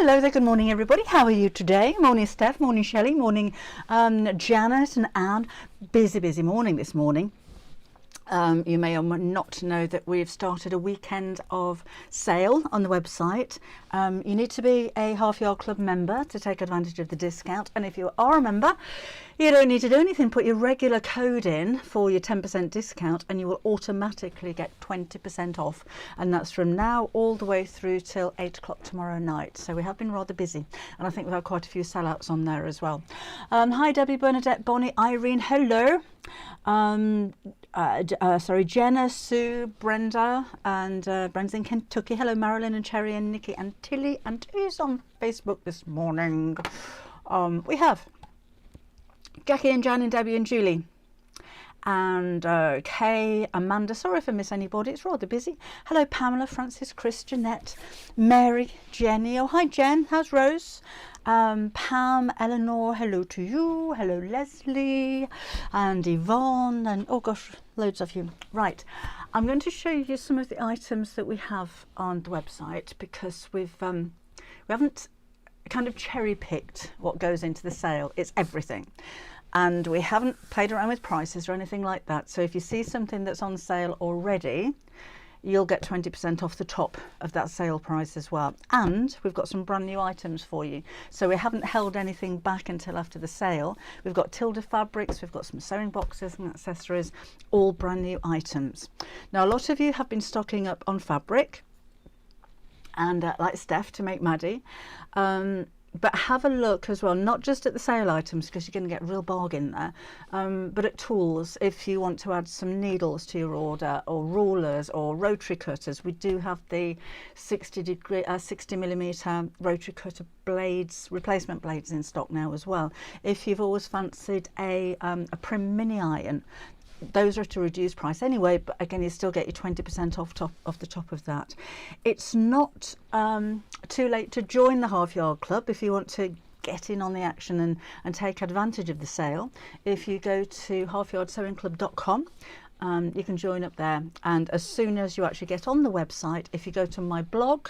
Hello there, good morning everybody. How are you today? Morning Steph, morning Shelley, morning Janet and Anne. Busy morning this morning. You may or may not know that we've started a weekend of sale on the website. You need to be a Half Yard Club member to take advantage of the discount, and if you are a member you don't need to do anything. Put your regular code in for your 10% discount and you will automatically get 20% off, and that's from now all the way through till 8 o'clock tomorrow night. So we have been rather busy, and I think we've had quite a few sellouts on there as well. Hi Debbie, Bernadette, Bonnie, Irene, hello. Sorry, Jenna, Sue, Brenda, and Brenda's in Kentucky. Hello, Marilyn and Cherry and Nikki and Tilly, and who's on Facebook this morning? We have Jackie and Jan and Debbie and Julie and Kay, Amanda. Sorry if I miss anybody, it's rather busy. Hello, Pamela, Francis, Chris, Jeanette, Mary, Jenny. Oh, hi Jen, how's Rose? Pam, Eleanor, hello to you. Hello, Leslie and Yvonne, and oh gosh, loads of you. Right, I'm going to show you some of the items that we have on the website, because we haven't kind of cherry picked what goes into the sale. It's everything, and we haven't played around with prices or anything like that. So if you see something that's on sale already, you'll get 20% off the top of that sale price as well. And we've got some brand new items for you, so we haven't held anything back until after the sale. We've got Tilda fabrics, we've got some sewing boxes and accessories, all brand new items. Now a lot of you have been stocking up on fabric, and like Steph, to make Maddie, but have a look as well, not just at the sale items, because you're going to get a real bargain there, but at tools. If you want to add some needles to your order, or rulers or rotary cutters, we do have the 60mm rotary cutter blades, replacement blades in stock now as well. If you've always fancied a Prim mini iron, those are at a reduced price anyway, but again you still get your 20% off the top of that. It's not too late to join the Half Yard Club if you want to get in on the action and take advantage of the sale. If you go to halfyardsewingclub.com, you can join up there, and as soon as you actually get on the website, if you go to my blog,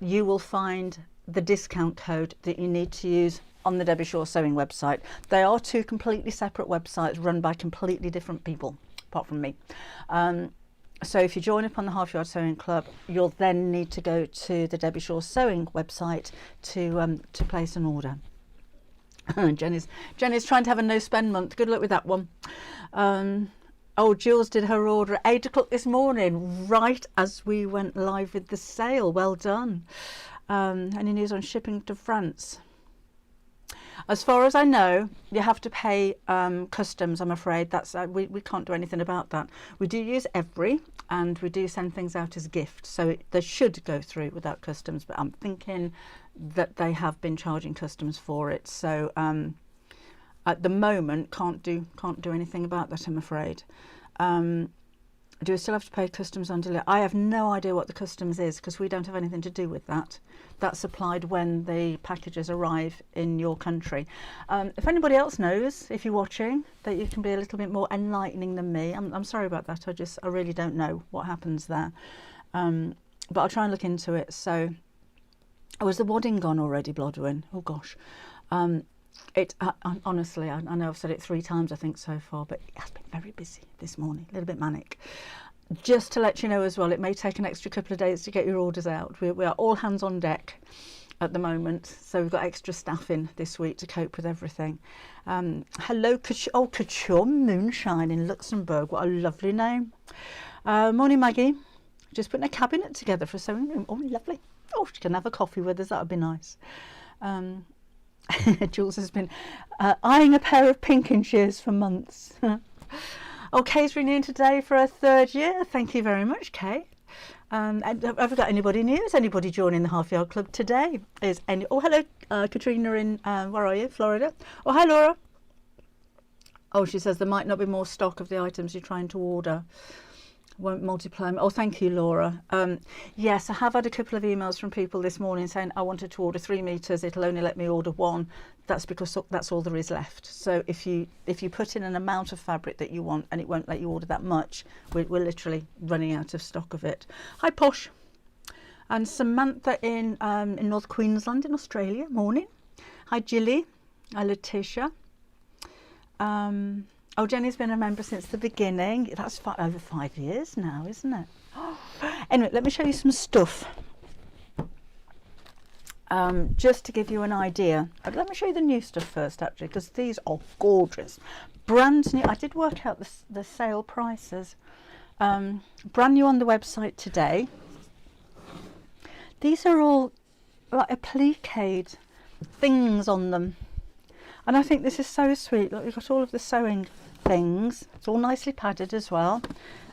you will find the discount code that you need to use on the Debbie Shaw Sewing website. They are two completely separate websites run by completely different people, apart from me. So if you join up on the Half Yard Sewing Club, you'll then need to go to the Debbie Shaw Sewing website to place an order. Jenny's trying to have a no spend month. Good luck with that one. Oh, Jules did her order at 8 o'clock this morning, right as we went live with the sale. Well done. Any news on shipping to France? As far as I know, you have to pay customs, I'm afraid. That's we can't do anything about that. We do use Every, and we do send things out as gifts, so they should go through without customs, but I'm thinking that they have been charging customs for it. So at the moment, can't do anything about that, I'm afraid. Do we still have to pay customs on delivery? I have no idea what the customs is, because we don't have anything to do with that. That's applied when the packages arrive in your country. If anybody else knows, if you're watching, that you can be a little bit more enlightening than me, I'm sorry about that. I really don't know what happens there. But I'll try and look into it. So, oh, is the wadding gone already, Blodwyn? Oh gosh. Honestly, I know I've said it 3 times I think so far, but it has been very busy this morning, a little bit manic. Just to let you know as well, it may take an extra couple of days to get your orders out. We are all hands on deck at the moment, so we've got extra staff in this week to cope with everything. Hello, Couture Moonshine in Luxembourg. What a lovely name. Morning, Maggie. Just putting a cabinet together for a sewing room. Oh, lovely. Oh, she can have a coffee with us. That would be nice. Jules has been eyeing a pair of Pinkin shears for months. Oh, Kay's renewing today for her 3rd year. Thank you very much, Kay. And have we got anybody new? Is anybody joining the Half Yard Club today? Oh, hello, Katrina in, where are you? Florida. Oh, hi, Laura. Oh, she says there might not be more stock of the items you're trying to order. Won't multiply. Oh, thank you, Laura. Yes, I have had a couple of emails from people this morning saying I wanted to order 3 meters. It'll only let me order 1. That's because that's all there is left. So if you put in an amount of fabric that you want and it won't let you order that much, we're literally running out of stock of it. Hi, Posh. And Samantha in North Queensland in Australia. Morning. Hi Jilly. Hi Letitia. Oh, Jenny's been a member since the beginning. That's over 5 years now, isn't it? Anyway, let me show you some stuff. Just to give you an idea. Let me show you the new stuff first, actually, because these are gorgeous. Brand new. I did work out the sale prices. Brand new on the website today. These are all like appliqued things on them. And I think this is so sweet. Look, we've got all of the sewing things. It's all nicely padded as well.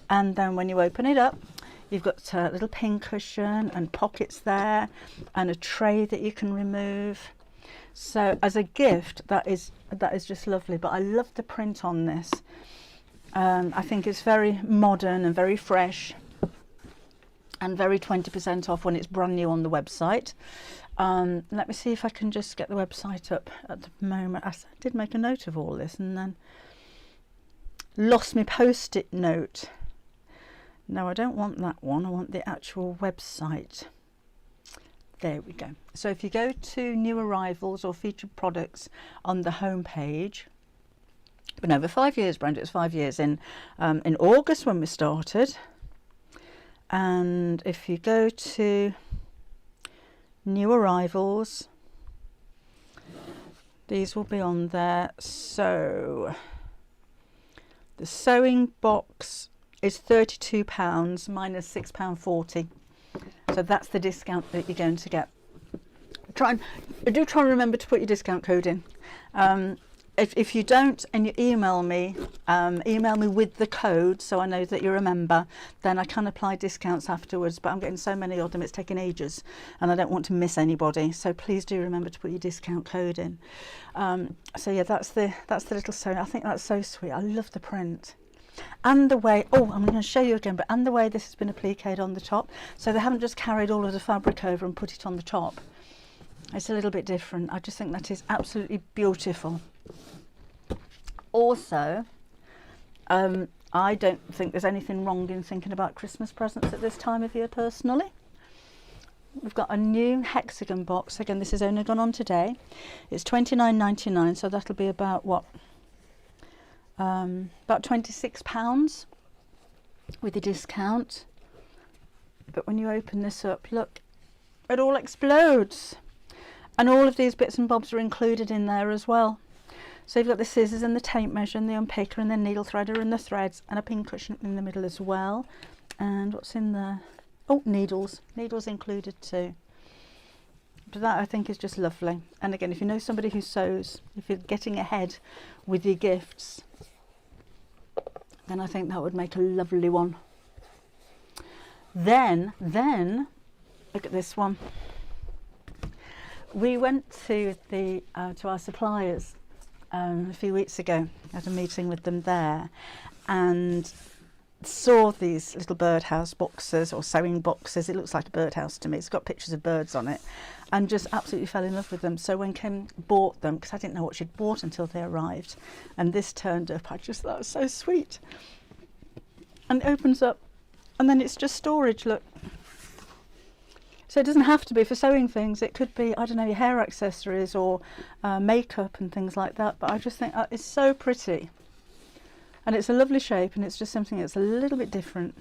And then when you open it up, you've got a little pin cushion and pockets there and a tray that you can remove. So as a gift, that is just lovely. But I love the print on this. I think it's very modern and very fresh and very 20% off when it's brand new on the website. Let me see if I can just get the website up at the moment. I did make a note of all this and then lost my post-it note. No, I don't want that one. I want the actual website. There we go. So if you go to new arrivals or featured products on the home page, been over 5 years, Brenda. It was 5 years in August when we started. And if you go to new arrivals, these will be on there. So the sewing box is £32 minus £6.40. So that's the discount that you're going to get. Do try and remember to put your discount code in. If you don't and you email me with the code so I know that you're a member, then I can apply discounts afterwards, but I'm getting so many of them, it's taking ages and I don't want to miss anybody, so please do remember to put your discount code in. So yeah, that's the little sewing. I think that's so sweet. I love the print and the way, oh, I'm going to show you again, but and the way this has been appliqued on the top, so they haven't just carried all of the fabric over and put it on the top. It's a little bit different. I just think that is absolutely beautiful. Also, I don't think there's anything wrong in thinking about Christmas presents at this time of year personally. We've got a new hexagon box. Again, this has only gone on today. It's £29.99, so that'll be about what? About £26 with a discount. But when you open this up, look, it all explodes. And all of these bits and bobs are included in there as well. So you've got the scissors and the tape measure and the unpicker and the needle threader and the threads and a pin cushion in the middle as well. And what's in there? Oh, needles. Needles included too. But that I think is just lovely. And again, if you know somebody who sews, if you're getting ahead with your gifts, then I think that would make a lovely one. Then look at this one. We went to our suppliers a few weeks ago. I had a meeting with them there and saw these little birdhouse boxes or sewing boxes. It looks like a birdhouse to me. It's got pictures of birds on it, and just absolutely fell in love with them. So when Kim bought them, because I didn't know what she'd bought until they arrived, and this turned up, I just thought it was so sweet. And it opens up and then it's just storage, look. So it doesn't have to be for sewing things. It could be, I don't know, your hair accessories or makeup and things like that. But I just think it's so pretty. And it's a lovely shape, and it's just something that's a little bit different.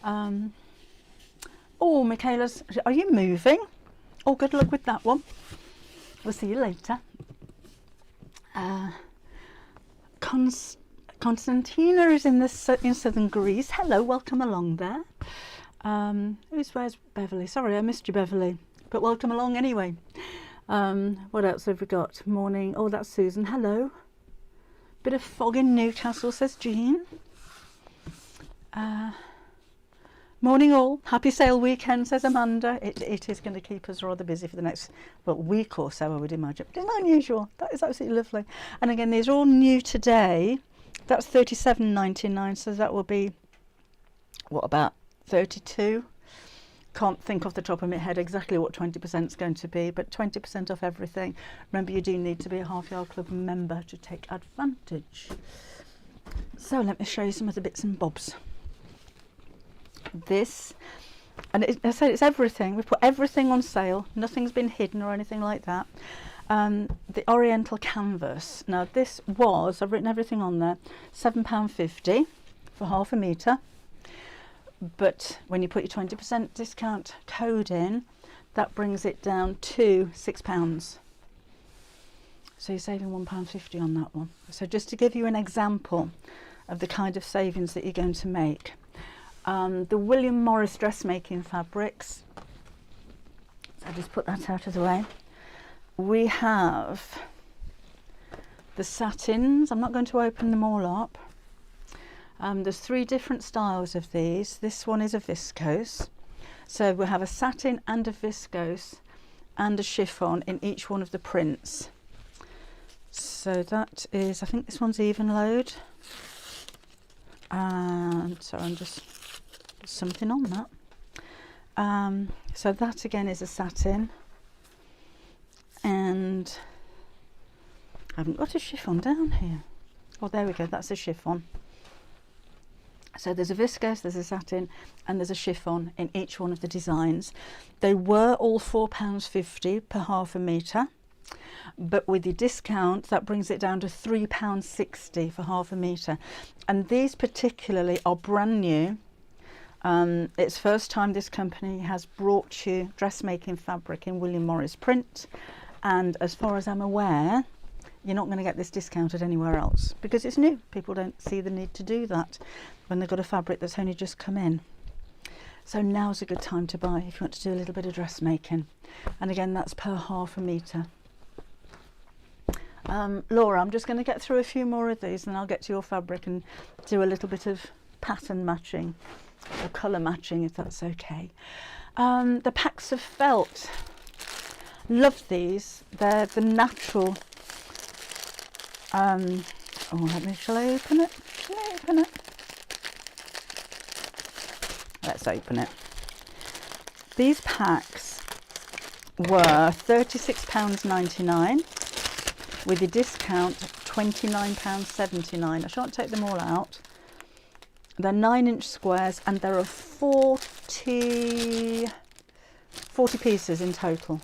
Oh, Michaela's, are you moving? Oh, good luck with that one. We'll see you later. Constantina is in southern Greece. Hello, welcome along there. Where's Beverly? Sorry, I missed you, Beverly, but welcome along anyway. What else have we got? Morning. Oh, that's Susan. Hello. Bit of fog in Newcastle, says Jean. Morning all. Happy sale weekend, says Amanda. It is going to keep us rather busy for the next week or so, I would imagine. But it's unusual. That is absolutely lovely. And again, these are all new today. That's £37.99, so that will be, what, about 32? Can't think off the top of my head exactly what 20% is going to be, but 20% off everything. Remember, you do need to be a Half Yard Club member to take advantage. So let me show you some of the bits and bobs. This And I said it's everything. We've put everything on sale. Nothing's been hidden or anything like that. The Oriental canvas. Now this was, I've written everything on there, £7.50 for half a metre. But when you put your 20% discount code in, that brings it down to £6. So you're saving £1.50 on that one. So just to give you an example of the kind of savings that you're going to make. The William Morris dressmaking fabrics, so I'll just put that out of the way. We have the satins. I'm not going to open them all up. There's 3 different styles of these. This one is a viscose. So we have a satin and a viscose and a chiffon in each one of the prints. So that is, I think this one's even load. And so I'm just something on that. So that again is a satin. And I haven't got a chiffon down here. Oh, there we go, that's a chiffon. So there's a viscose, there's a satin, and there's a chiffon in each one of the designs. They were all £4.50 per half a metre, but with the discount that brings it down to £3.60 for half a metre. And these particularly are brand new. It's first time this company has brought you dressmaking fabric in William Morris print, and as far as I'm aware, you're not going to get this discounted anywhere else because it's new. People don't see the need to do that when they've got a fabric that's only just come in. So now's a good time to buy if you want to do a little bit of dressmaking. And again, that's per half a metre. Laura, I'm just going to get through a few more of these and I'll get to your fabric and do a little bit of pattern matching or colour matching if that's okay. The packs of felt. Love these. They're the natural. Shall I open it? Shall I open it? Let's open it. These packs were £36.99 with the discount £29.79. I shan't take them all out. They're 9-inch squares and there are 40 pieces in total.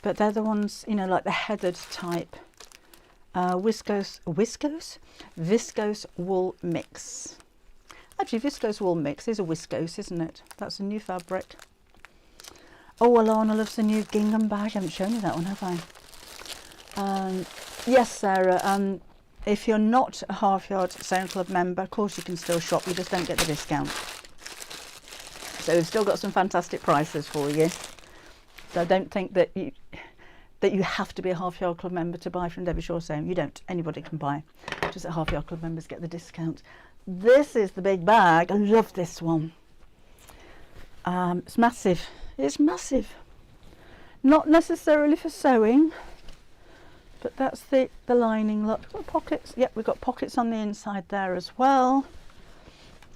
But they're the ones, you know, like the heathered type. Viscose wool mix. Actually, viscose wool mix is a viscose, isn't it? That's a new fabric. Oh, Alana loves the new gingham bag. I haven't shown you that one, have I? Yes, Sarah. If you're not a Half Yard Sewing Club member, of course you can still shop. You just don't get the discount. So we've still got some fantastic prices for you. So I don't think that you have to be a Half Yard Club member to buy from Debbie Shaw Sewing. You don't. Anybody can buy. Just that Half Yard Club members get the discount. This is the big bag. I love this one. It's massive. It's massive. Not necessarily for sewing, but that's the lining. Look, got pockets. Yep, we've got pockets on the inside there as well.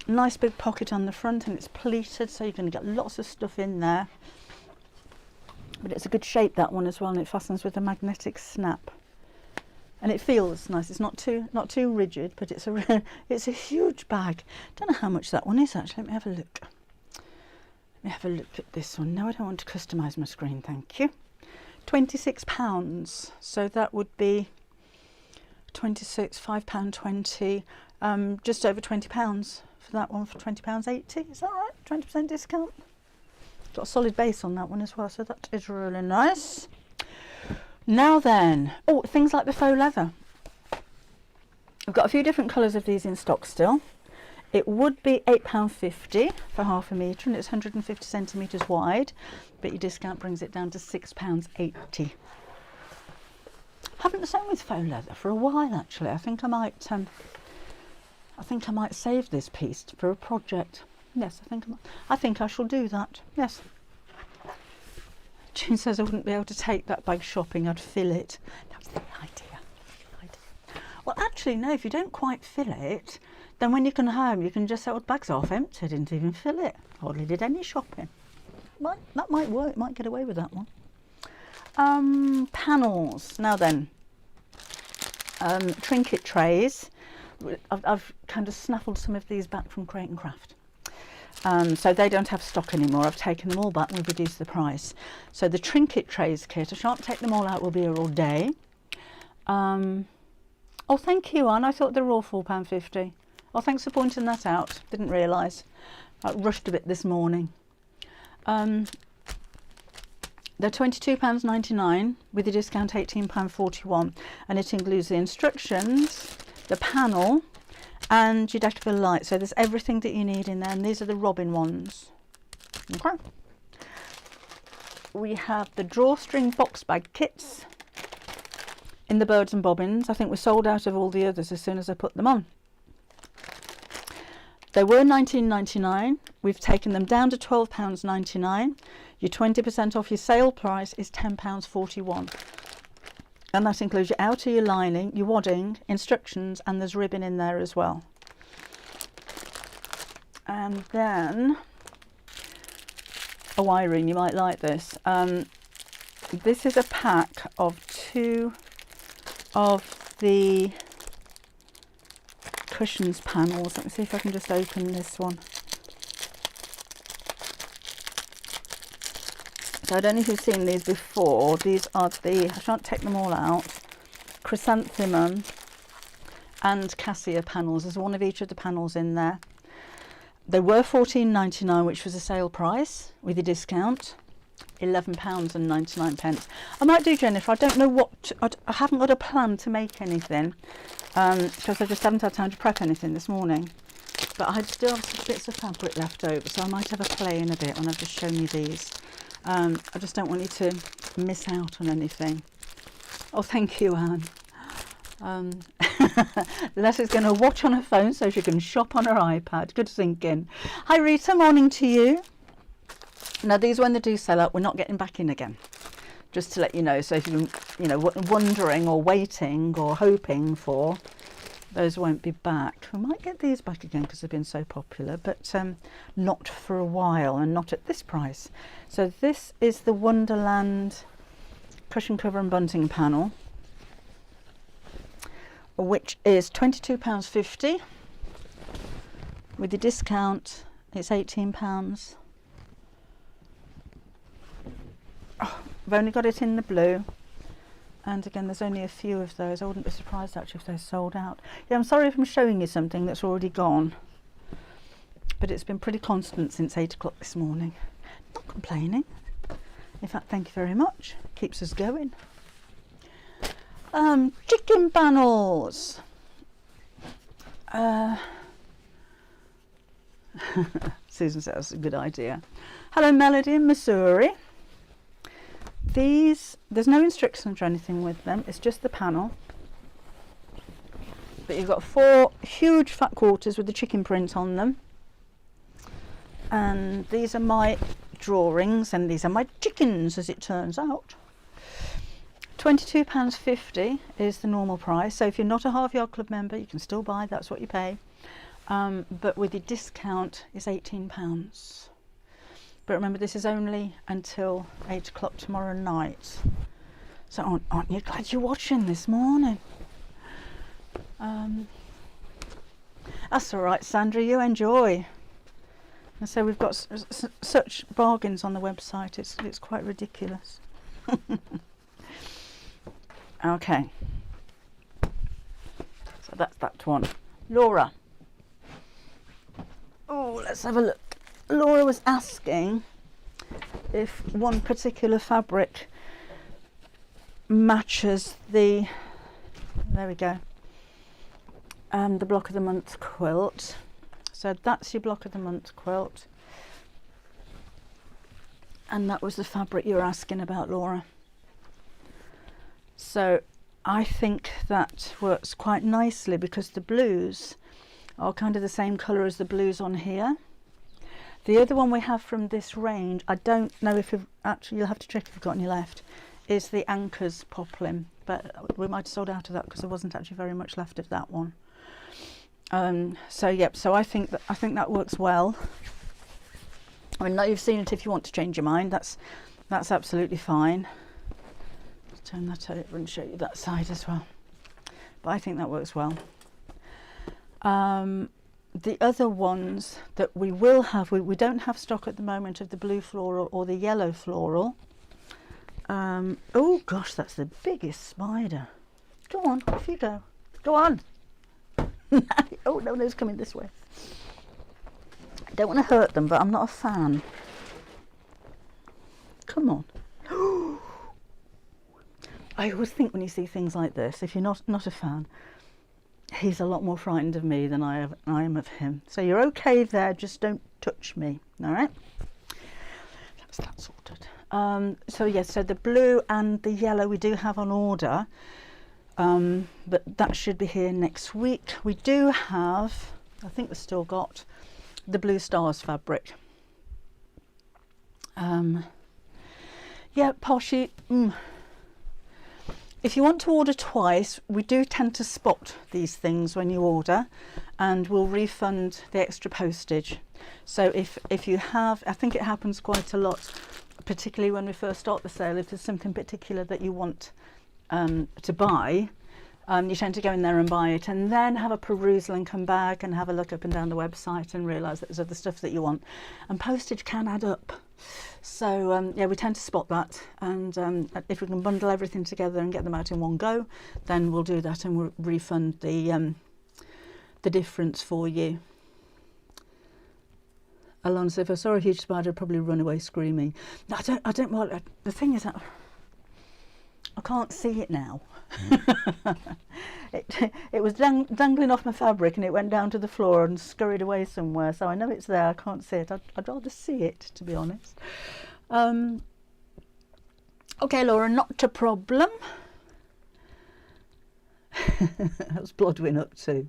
Nice big pocket on the front, and it's pleated, so you're going to get lots of stuff in there. But it's a good shape, that one as well, and it fastens with a magnetic snap. And it feels nice. It's not too rigid, but it's a huge bag. Don't know how much that one is actually. Let me have a look. Let me have a look at this one. No, I don't want to customise my screen, thank you. £26. So that would be 26, £5.20, just over £20 for that one for £20.80. Is that right? 20% discount. Got a solid base on that one as well, so that is really nice. Now then, oh, things like the faux leather. I've got a few different colours of these in stock still. It would be £8.50 for half a metre, and it's 150 centimetres wide, but your discount brings it down to £6.80. Haven't sewn with faux leather for a while actually. I think I might save this piece for a project. Yes, I think I shall do that. Yes. June says I wouldn't be able to take that bag shopping. I'd fill it. That's the idea. Well, actually, no. If you don't quite fill it, then when you come home, you can just say, "Well, the bag's half empty. I didn't even fill it. Hardly did any shopping." That might work. Might get away with that one. Panels. Now then, trinket trays. I've kind of snaffled some of these back from Crate and Craft. So they don't have stock anymore. I've taken them all back and we've reduced the price. So the trinket trays kit, I shan't take them all out, we'll be here all day. Oh, thank you, Anne. I thought they were all £4.50. Oh, thanks for pointing that out. Didn't realise. I rushed a bit this morning. They're £22.99 with the discount £18.41, and it includes the instructions, the panel, and your deckable light. So there's everything that you need in there, and these are the robin ones. Okay. We have the drawstring box bag kits in the birds and bobbins. I think we sold out of all the others as soon as I put them on. They were £19.99. We've taken them down to £12.99. Your 20% off your sale price is £10.41. And that includes your outer, your lining, your wadding, instructions, and there's ribbon in there as well. And then a wiring, you might like this. This is a pack of 2 of the cushions panels. Let me see if I can just open this one. So I don't know if you've seen these before. These are the, I shan't take them all out, chrysanthemum and cassia panels. There's one of each of the panels in there. They were £14.99, which was a sale price with a discount. £11.99. I might do, Jennifer, I don't know what, I haven't got a plan to make anything because I just haven't had time to prep anything this morning, but I still have some bits of fabric left over, so I might have a play in a bit when I've just shown you these. I just don't want you to miss out on anything. Oh, thank you, Anne. Leslie's going to watch on her phone so she can shop on her iPad. Good thinking. Hi Rita, morning to you. Now these, when they do sell out, we're not getting back in again, just to let you know. So if you're wondering or waiting or hoping for, those won't be back. We might get these back again because they've been so popular, but not for a while and not at this price. So this is the Wonderland cushion cover and bunting panel, which is £22.50. With the discount, it's £18. Oh, I've only got it in the blue, and again there's only a few of those. I wouldn't be surprised actually if they're sold out. Yeah, I'm sorry if I'm showing you something that's already gone, but it's been pretty constant since 8 o'clock this morning. Not complaining. In fact, thank you very much. Keeps us going. Chicken panels. Susan says that's a good idea. Hello Melody in Missouri. These, there's no instructions or anything with them, it's just the panel. But you've got 4 huge fat quarters with the chicken print on them. And these are my drawings, and these are my chickens, as it turns out. £22.50 is the normal price. So if you're not a Half Yard Club member, you can still buy, that's what you pay. But with your discount, it's £18. But remember, this is only until 8 o'clock tomorrow night. So aren't you glad you're watching this morning? That's all right, Sandra, you enjoy. And so we've got such bargains on the website, it's quite ridiculous. Okay. So that's that one. Laura. Oh, let's have a look. Laura was asking if one particular fabric matches the, there we go, the block of the month quilt. So that's your block of the month quilt, and that was the fabric you were asking about, Laura. So I think that works quite nicely because the blues are kind of the same colour as the blues on here. The other one we have from this range, I don't know if you've actually, you'll have to check if you've got any left, is the Anchors poplin, but we might have sold out of that because there wasn't actually very much left of that one. So yep, so I think that works well. I mean, now you've seen it, if you want to change your mind, that's absolutely fine. Let's turn that over and show you that side as well. But I think that works well. the other ones that we will have, we don't have stock at the moment of the blue floral or the yellow floral. Oh gosh, that's the biggest spider. Go on, off you go. Go on. Oh no, it's coming this way. I don't want to hurt them, but I'm not a fan. Come on. I always think when you see things like this, if you're not a fan, he's a lot more frightened of me than I am of him. So you're okay there, just don't touch me, all right? That's that sorted. So yes, so the blue and the yellow we do have on order, but that should be here next week. We do have, I think we've still got the Blue Stars fabric. Yeah, Poshy, if you want to order twice, we do tend to spot these things when you order, and we'll refund the extra postage. So if you have, I think it happens quite a lot, particularly when we first start the sale, if there's something particular that you want to buy, you tend to go in there and buy it, and then have a perusal and come back and have a look up and down the website and realise that there's other stuff that you want, and postage can add up. So yeah, we tend to spot that, and if we can bundle everything together and get them out in one go, then we'll do that and we'll refund the difference for you. Alonso, if I saw a huge spider, I'd probably run away screaming. No, I don't want. The thing is that I can't see it now. It was dangling off my fabric, and it went down to the floor and scurried away somewhere. So I know it's there. I can't see it. I'd rather see it, to be honest. Okay, Laura, not a problem. How's Blodwin up to?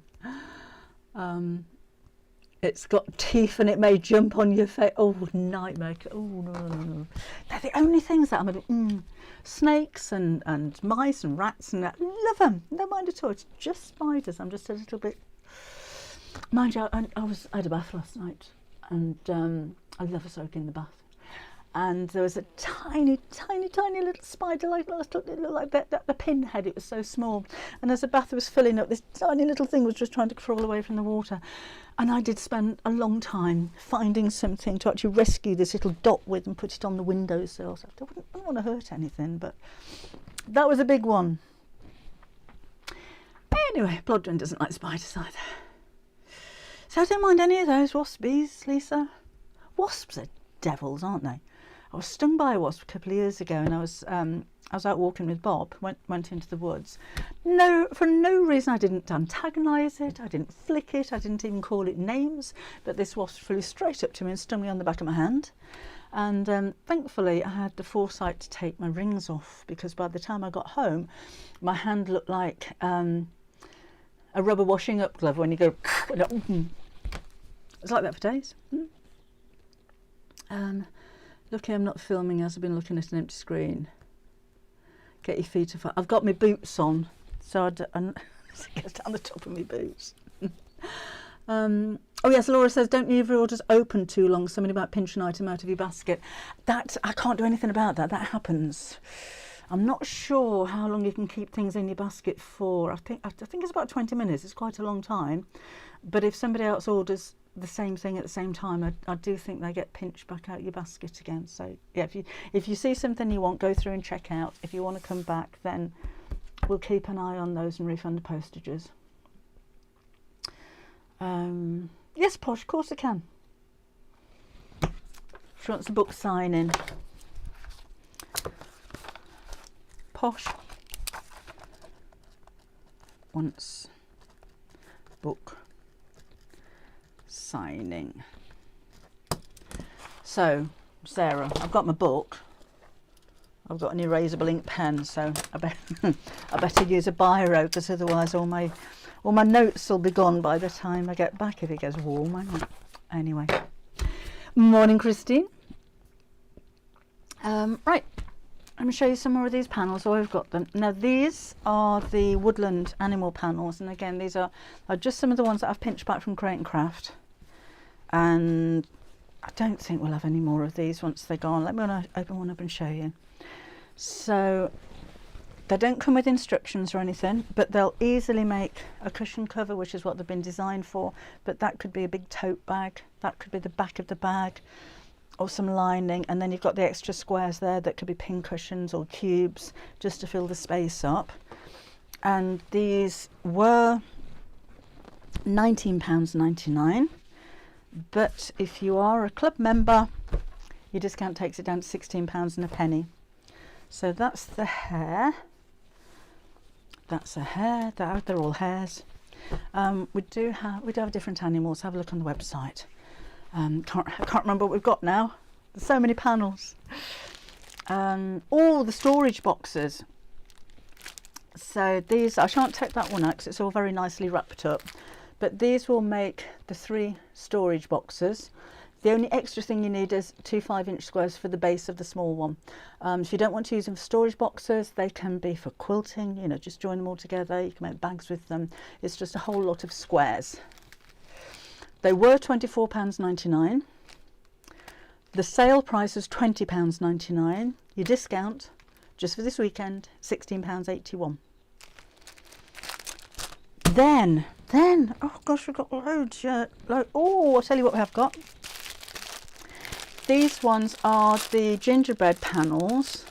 It's got teeth and it may jump on your face. Oh, nightmare. Oh, no. They're the only things that I'm a bit, snakes and mice and rats and that. Love them. No mind at all. It's just spiders. I'm just a little bit... Mind you, I had a bath last night, and I love a soak in the bath. And there was a tiny little spider, like it looked like the pinhead. It was so small. And as the bath was filling up, this tiny little thing was just trying to crawl away from the water. And I did spend a long time finding something to actually rescue this little dot with and put it on the windowsill. So I didn't want to hurt anything, but that was a big one. Anyway, Blodwin doesn't like spiders either. So I don't mind any of those waspies, Lisa. Wasps are devils, aren't they? I was stung by a wasp a couple of years ago, and I was out walking with Bob, went into the woods. No, for no reason I didn't antagonise it, I didn't flick it, I didn't even call it names, but this wasp flew straight up to me and stung me on the back of my hand. And thankfully I had the foresight to take my rings off, because by the time I got home, my hand looked like a rubber washing up glove when you go... It's like that for days. Lucky I'm not filming as I've been looking at an empty screen. Get your feet off. I've got my boots on, so it gets down the top of my boots. Oh yes, Laura says, don't leave your orders open too long. Something about pinch an item out of your basket. That, I can't do anything about that. That happens. I'm not sure how long you can keep things in your basket for. I think it's about 20 minutes. It's quite a long time. But if somebody else orders the same thing at the same time, I do think they get pinched back out your basket again. So yeah, if you see something you want, go through and check out. If you want to come back, then we'll keep an eye on those and refund the postages. Yes, Posh, of course I can. She wants a book signing. Posh wants book signing. So, Sarah, I've got my book. I've got an erasable ink pen, so I better use a biro, because otherwise all my notes will be gone by the time I get back, if it gets warm. Anyway, morning, Christine. Right, let me show you some more of these panels. So I've got them now. These are the woodland animal panels, and again, these are just some of the ones that I've pinched back from Crate and Craft. And I don't think we'll have any more of these once they're gone. Let me open one up and show you. So They don't come with instructions or anything, but they'll easily make a cushion cover, which is what they've been designed for. But that could be a big tote bag, that could be the back of the bag, or some lining, and then you've got the extra squares there that could be pin cushions or cubes just to fill the space up. And these were £19.99, but if you are a club member, your discount takes it down to £16 and a penny. So that's the hair. That's a hare. They're all hares. We do have different animals. Have a look on the website. I can't remember what we've got now. There's so many panels. All the storage boxes. So these, I shan't take that one out because it's all very nicely wrapped up. But these will make the 3 storage boxes. The only extra thing you need is 2 5-inch squares for the base of the small one. If you don't want to use them for storage boxes, they can be for quilting, you know, just join them all together. You can make bags with them. It's just a whole lot of squares. They were £24.99. The sale price is £20.99. Your discount, just for this weekend, £16.81. Then, oh gosh, we've got loads. Oh, I'll tell you what we have got. These ones are the gingerbread panels.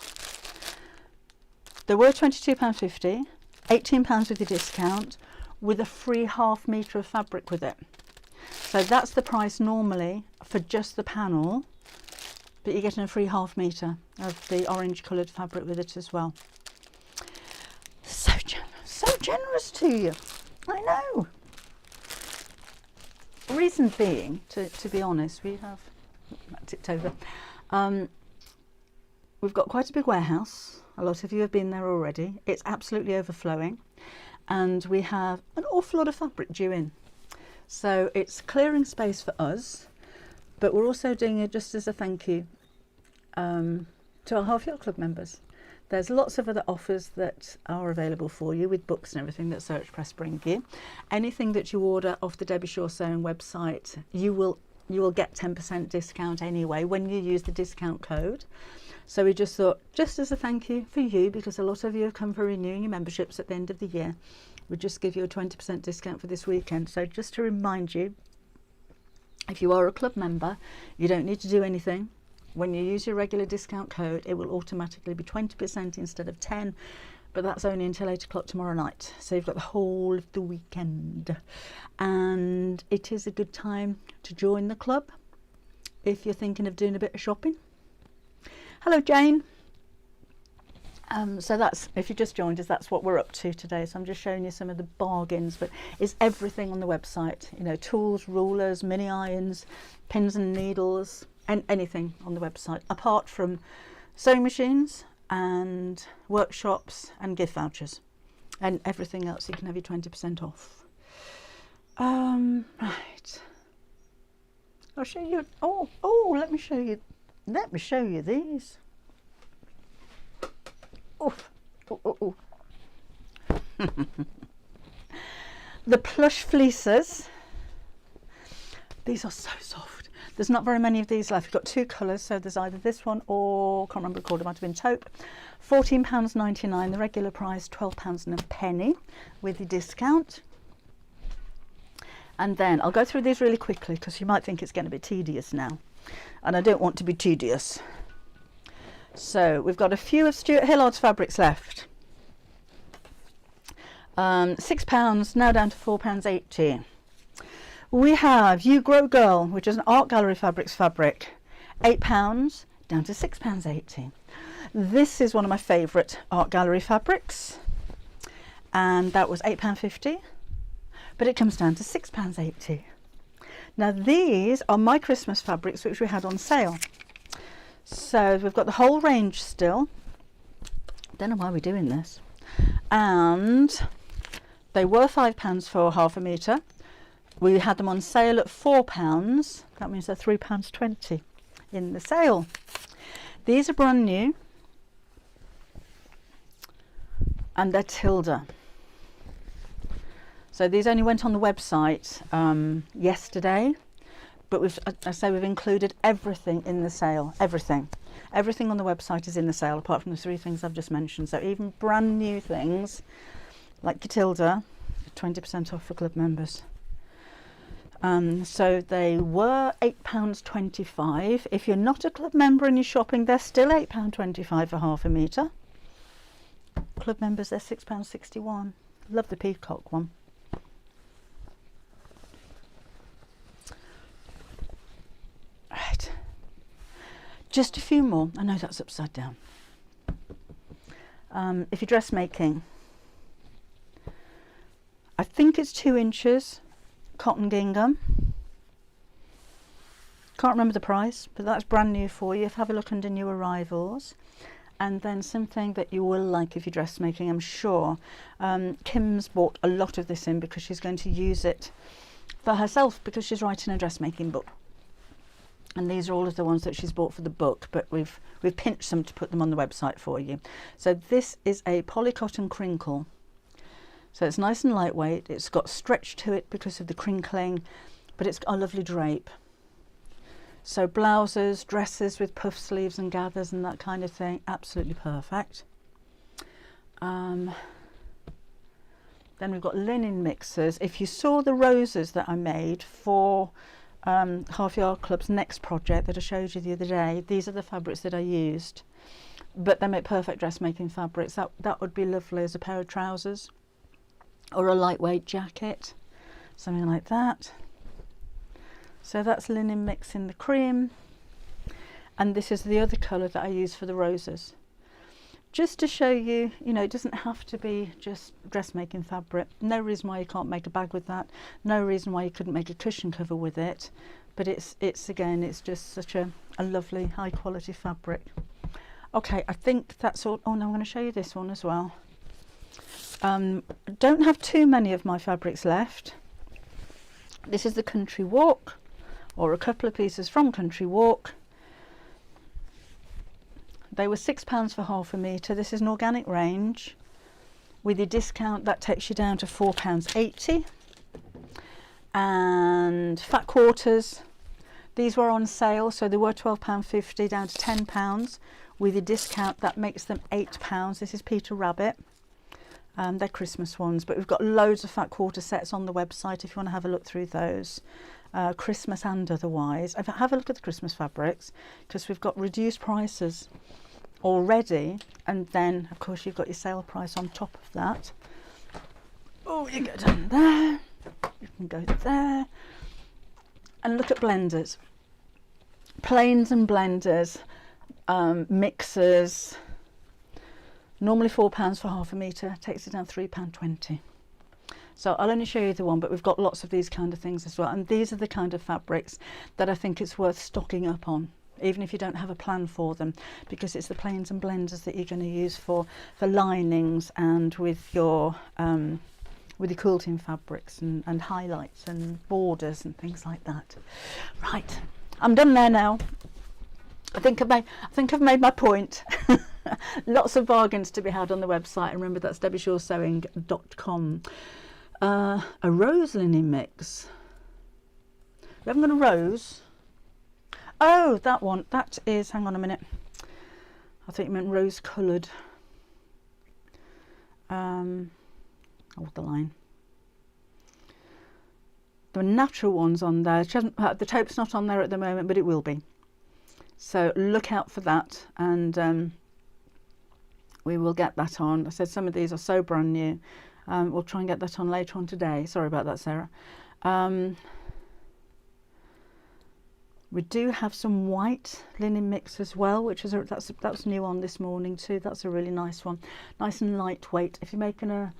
They were £22.50, £18 with the discount, with a free ½ metre of fabric with it. So that's the price normally for just the panel, but you're getting a free ½ metre of the orange coloured fabric with it as well. So generous to you. I know. Reason being, to be honest, we have tipped over. We've got quite a big warehouse. A lot of you have been there already. It's absolutely overflowing, and we have an awful lot of fabric due in. So it's clearing space for us, but we're also doing it just as a thank you to our Half Yacht Club members. There's lots of other offers that are available for you with books and everything that Search Press bring you. Anything that you order off the Debbie Shaw Sewing website, you will get 10% discount anyway when you use the discount code. So we just thought, just as a thank you for you, because a lot of you have come for renewing your memberships at the end of the year, we'd just give you a 20% discount for this weekend. So just to remind you, if you are a club member, you don't need to do anything. When you use your regular discount code, it will automatically be 20% instead of 10, but that's only until 8 o'clock tomorrow night. So you've got the whole of the weekend, and it is a good time to join the club if you're thinking of doing a bit of shopping. Hello, Jane. So that's, if you just joined us, that's what we're up to today. So I'm just showing you some of the bargains, but it's everything on the website, you know, tools, rulers, mini irons, pins and needles, and anything on the website, apart from sewing machines and workshops and gift vouchers, and everything else you can have your 20% off. Right, I'll show you. Oh, let me show you these. Oh. The plush fleeces. These are so soft. There's not very many of these left. We've got 2 colours, so there's either this one or, can't remember the colour, it might have been taupe. £14.99, the regular price £12 and a penny with the discount. And then I'll go through these really quickly because you might think it's getting a bit tedious now, and I don't want to be tedious. So we've got a few of Stuart Hillard's fabrics left. £6, now down to £4.80. We have You Grow Girl, which is an art gallery fabrics fabric, £8 down to £6.80. This is one of my favourite art gallery fabrics, and that was £8.50, but it comes down to £6.80. Now these are my Christmas fabrics, which we had on sale. So we've got the whole range still. Don't know why we're doing this. And they were £5 for ½ a metre. We had them on sale at £4. That means they're £3.20 in the sale. These are brand new, and they're Tilda. So these only went on the website yesterday, but we've included everything in the sale, everything. Everything on the website is in the sale apart from the 3 things I've just mentioned. So even brand new things like Catilda, 20% off for club members. So they were £8.25. If you're not a club member and you're shopping, they're still £8.25 for half a metre. Club members, they're £6.61. Love the peacock one. Right, just a few more. I know that's upside down. If you're dressmaking, I think it's 2 inches cotton gingham. Can't remember the price, but that's brand new for you. Have a look under new arrivals. And then something that you will like if you're dressmaking, I'm sure. Kim's bought a lot of this in because she's going to use it for herself because she's writing a dressmaking book. And these are all of the ones that she's bought for the book, but we've pinched some to put them on the website for you. So this is a polycotton crinkle. So it's nice and lightweight. It's got stretch to it because of the crinkling, but it's got a lovely drape. So blouses, dresses with puff sleeves and gathers and that kind of thing, absolutely perfect. Then we've got linen mixers. If you saw the roses that I made for Half Yard Club's next project that I showed you the other day, these are the fabrics that I used, but they make perfect dressmaking fabrics. That would be lovely as a pair of trousers or a lightweight jacket, something like that. So that's linen mix in the cream, and this is the other colour that I use for the roses, just to show you, you know, it doesn't have to be just dressmaking fabric. No reason why you can't make a bag with that, no reason why you couldn't make a cushion cover with it, but it's again, it's just such a lovely high quality fabric. Okay, I think that's all. Oh no, I'm going to show you this one as well. Don't have too many of my fabrics left. This is the Country Walk, or a couple of pieces from Country Walk. They were £6 for half a metre. This is an organic range. With your discount, that takes you down to £4.80. And fat quarters, these were on sale, so they were £12.50 down to £10. With your discount, that makes them £8. This is Peter Rabbit. They're Christmas ones, but we've got loads of fat quarter sets on the website if you want to have a look through those, Christmas and otherwise. Have a look at the Christmas fabrics because we've got reduced prices already, and then of course you've got your sale price on top of that. Oh, you go down there, you can go there, and look at blenders, planes and blenders, mixers. Normally £4 for half a metre, takes it down £3.20. So I'll only show you the one, but we've got lots of these kind of things as well. And these are the kind of fabrics that I think it's worth stocking up on, even if you don't have a plan for them, because it's the planes and blenders that you're going to use for linings and with your quilting fabrics and highlights and borders and things like that. Right, I'm done there now. I think I've made my point. Lots of bargains to be had on the website. And remember, that's debbieshawsewing.com. A rose linen mix. We haven't got a rose. Oh, that one. That is, hang on a minute. I think you meant rose coloured. Oh, the line. There are natural ones on there. The taupe's not on there at the moment, but it will be. So look out for that, and we will get that on. I said some of these are so brand new. We'll try and get that on later on today. Sorry about that, Sarah. We do have some white linen mix as well, which is that's new on this morning too. That's a really nice one, nice and lightweight. If you're making a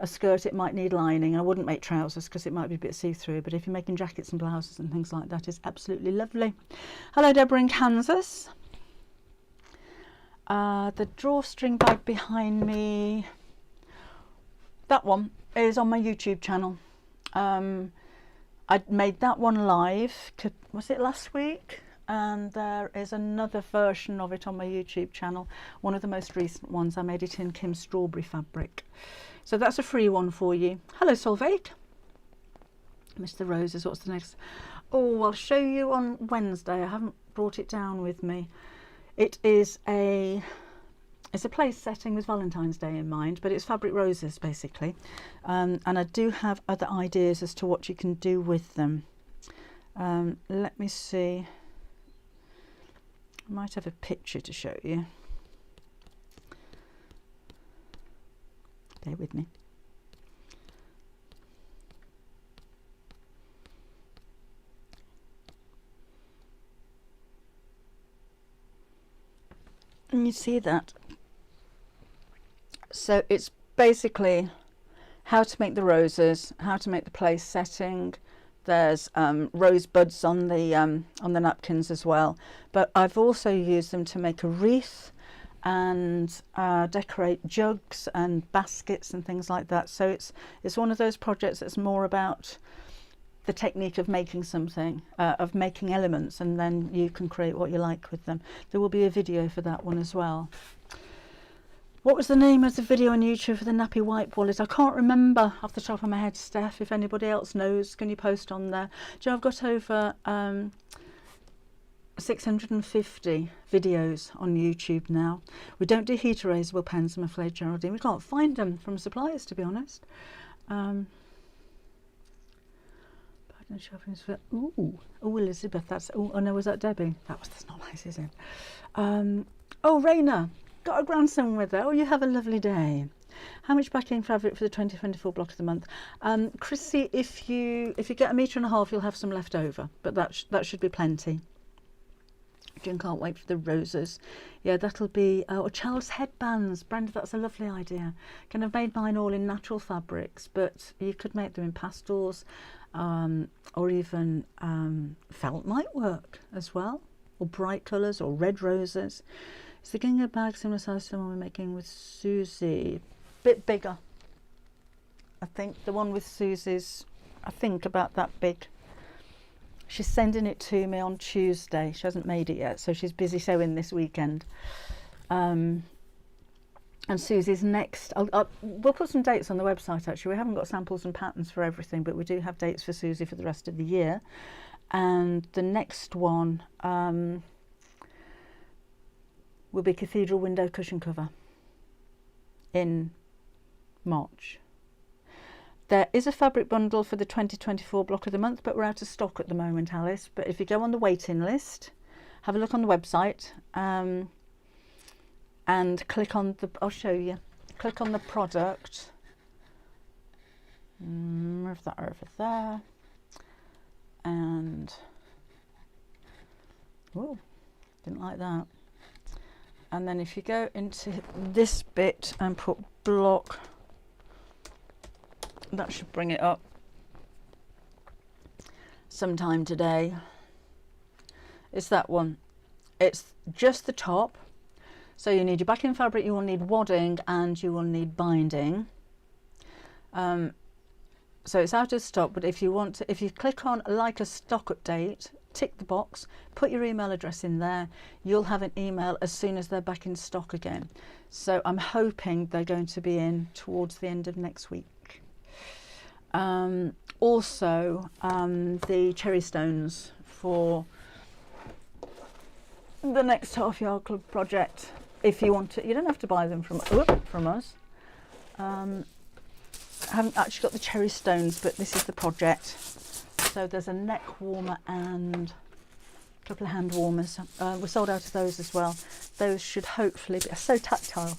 skirt, it might need lining. I wouldn't make trousers because it might be a bit see-through, but if you're making jackets and blouses and things like that, it's absolutely lovely. Hello, Deborah in Kansas. The drawstring bag behind me, that one is on my YouTube channel. I made that one live, was it last week? And there is another version of it on my YouTube channel, one of the most recent ones. I made it in Kim's strawberry fabric. So that's a free one for you. Hello, Solveig. Mr. Roses, what's the next? Oh, I'll show you on Wednesday. I haven't brought it down with me. It's a place setting with Valentine's Day in mind, but it's fabric roses basically, and I do have other ideas as to what you can do with them. Let me see, I might have a picture to show you. Bear with me. And you see that. So it's basically how to make the roses, how to make the place setting. There's rose buds on the napkins as well. But I've also used them to make a wreath and decorate jugs and baskets and things like that. So it's one of those projects that's more about the technique of making something, of making elements, and then you can create what you like with them. There will be a video for that one as well. What was the name of the video on YouTube for the nappy wipe wallet? I can't remember off the top of my head, Steph. If anybody else knows, can you post on there? Do you know, I've got over 650 videos on YouTube now. We don't do heat erasable pens, I'm afraid, Geraldine. We can't find them from suppliers, to be honest. Ooh, Elizabeth, that's, oh no, was that Debbie? That's not nice, is it? Oh, Raina, got a grandson with her. Oh, you have a lovely day. How much backing fabric for the 2024 block of the month? Chrissy, if you get 1.5 meters, you'll have some left over, but that should be plenty. June can't wait for the roses. Yeah, that'll be, or child's headbands. Brenda, that's a lovely idea. Kind of made mine all in natural fabrics, but you could make them in pastels, or even felt might work as well, or bright colours, or red roses. Is the gingham bag similar size to the one we're making with Susie? Bit bigger. I think the one with Susie's, I think about that big. She's sending it to me on Tuesday. She hasn't made it yet, so she's busy sewing this weekend. And Susie's next. We'll put some dates on the website, actually. We haven't got samples and patterns for everything, but we do have dates for Susie for the rest of the year. And the next one will be Cathedral Window Cushion Cover in March. There is a fabric bundle for the 2024 block of the month, but we're out of stock at the moment, Alice. But if you go on the waiting list, have a look on the website, and click on the, I'll show you, click on the product, move that over there, and, oh, didn't like that. And then if you go into this bit and put block, that should bring it up sometime today. It's that one. It's just the top. So you need your backing fabric, you will need wadding, and you will need binding. So it's out of stock, but if you want to, if you click on like a stock update, tick the box, put your email address in there, you'll have an email as soon as they're back in stock again. So I'm hoping they're going to be in towards the end of next week. Also, the cherry stones for the next Half Yard Club project. If you want to, you don't have to buy them from us. I haven't actually got the cherry stones, but this is the project. So there's a neck warmer and a couple of hand warmers. We're sold out of those as well. Those should hopefully be so tactile.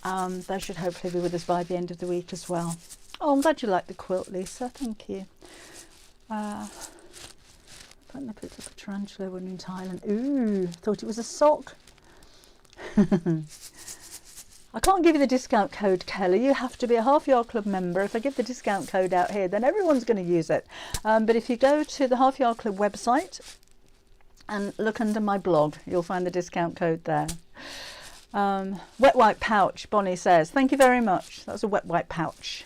They should hopefully be with us by the end of the week as well. Oh, I'm glad you like the quilt, Lisa. Thank you. I picked up a tarantula when in Thailand. Ooh, thought it was a sock. I can't give you the discount code, Kelly. You have to be a Half Yard Club member. If I give the discount code out here, then everyone's going to use it. But if you go to the Half Yard Club website and look under my blog, you'll find the discount code there. Wet wipe pouch, Bonnie says. Thank you very much. That's a wet wipe pouch.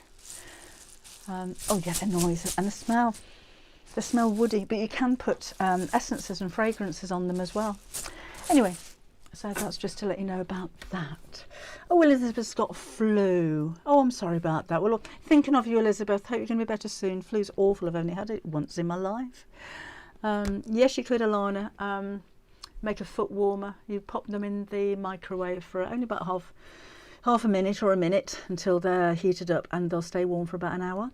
Oh yeah, the noise and the smell. They smell woody, but you can put essences and fragrances on them as well. Anyway, so that's just to let you know about that. Oh, Elizabeth's got flu. Oh, I'm sorry about that. Well, look, thinking of you, Elizabeth. Hope you're going to be better soon. Flu's awful. I've only had it once in my life. Yes, you could, Alana. make a foot warmer. You pop them in the microwave for only about half a minute or a minute until they're heated up, and they'll stay warm for about an hour.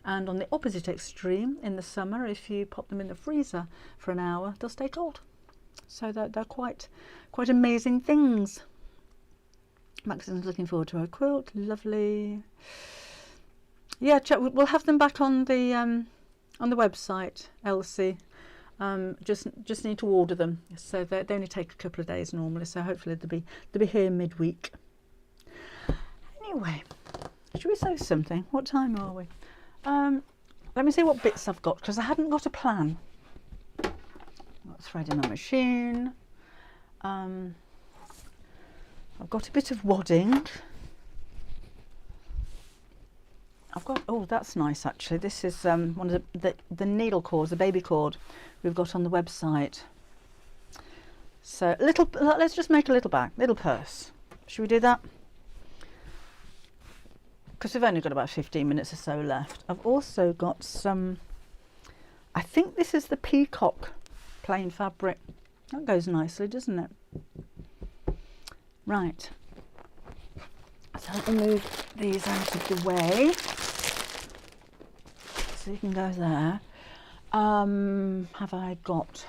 And on the opposite extreme, in the summer, if you pop them in the freezer for an hour, they'll stay cold. So they're quite amazing things. Maxon's looking forward to her quilt. Lovely. Yeah, we'll have them back on the website, Elsie. Just need to order them, so they only take a couple of days normally. So hopefully they'll be here midweek. Anyway, should we sew something? What time are we? Let me see what bits I've got, because I hadn't got a plan. Got thread in my machine. I've got a bit of wadding. I've got, oh, that's nice actually. This is one of the needle cords, the baby cord we've got on the website. So let's just make a little bag, little purse. Should we do that? Because we've only got about 15 minutes or so left. I've also got some, I think this is the peacock plain fabric. That goes nicely, doesn't it? Right. So let me move these out of the way. So you can go there. Have I got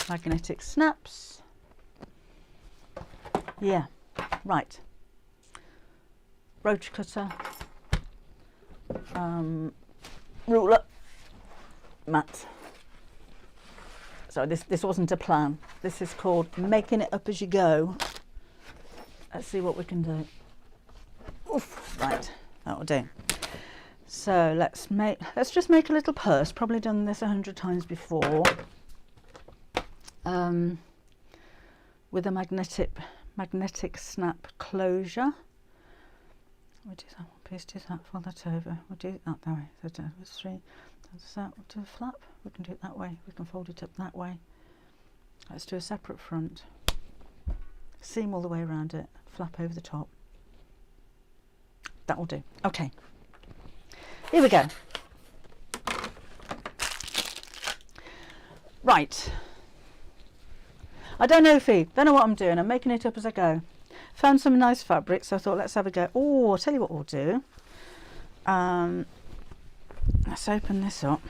magnetic snaps? Yeah, right. Roach cutter, ruler, mat. So this wasn't a plan. This is called making it up as you go. Let's see what we can do. Oof, right, that'll do. So let's just make a little purse. Probably done this 100 times before. With a magnetic snap closure. We'll do that one piece, do that, fold that over. We'll do it that way. So that's 3. That's that. We'll do a flap. We can do it that way. We can fold it up that way. Let's do a separate front. Seam all the way around it. Flap over the top. That will do. Okay. Here we go. Right. I don't know, Fee. Don't know what I'm doing. I'm making it up as I go. Found some nice fabric, so I thought let's have a go. Oh, I'll tell you what we'll do. Let's open this up.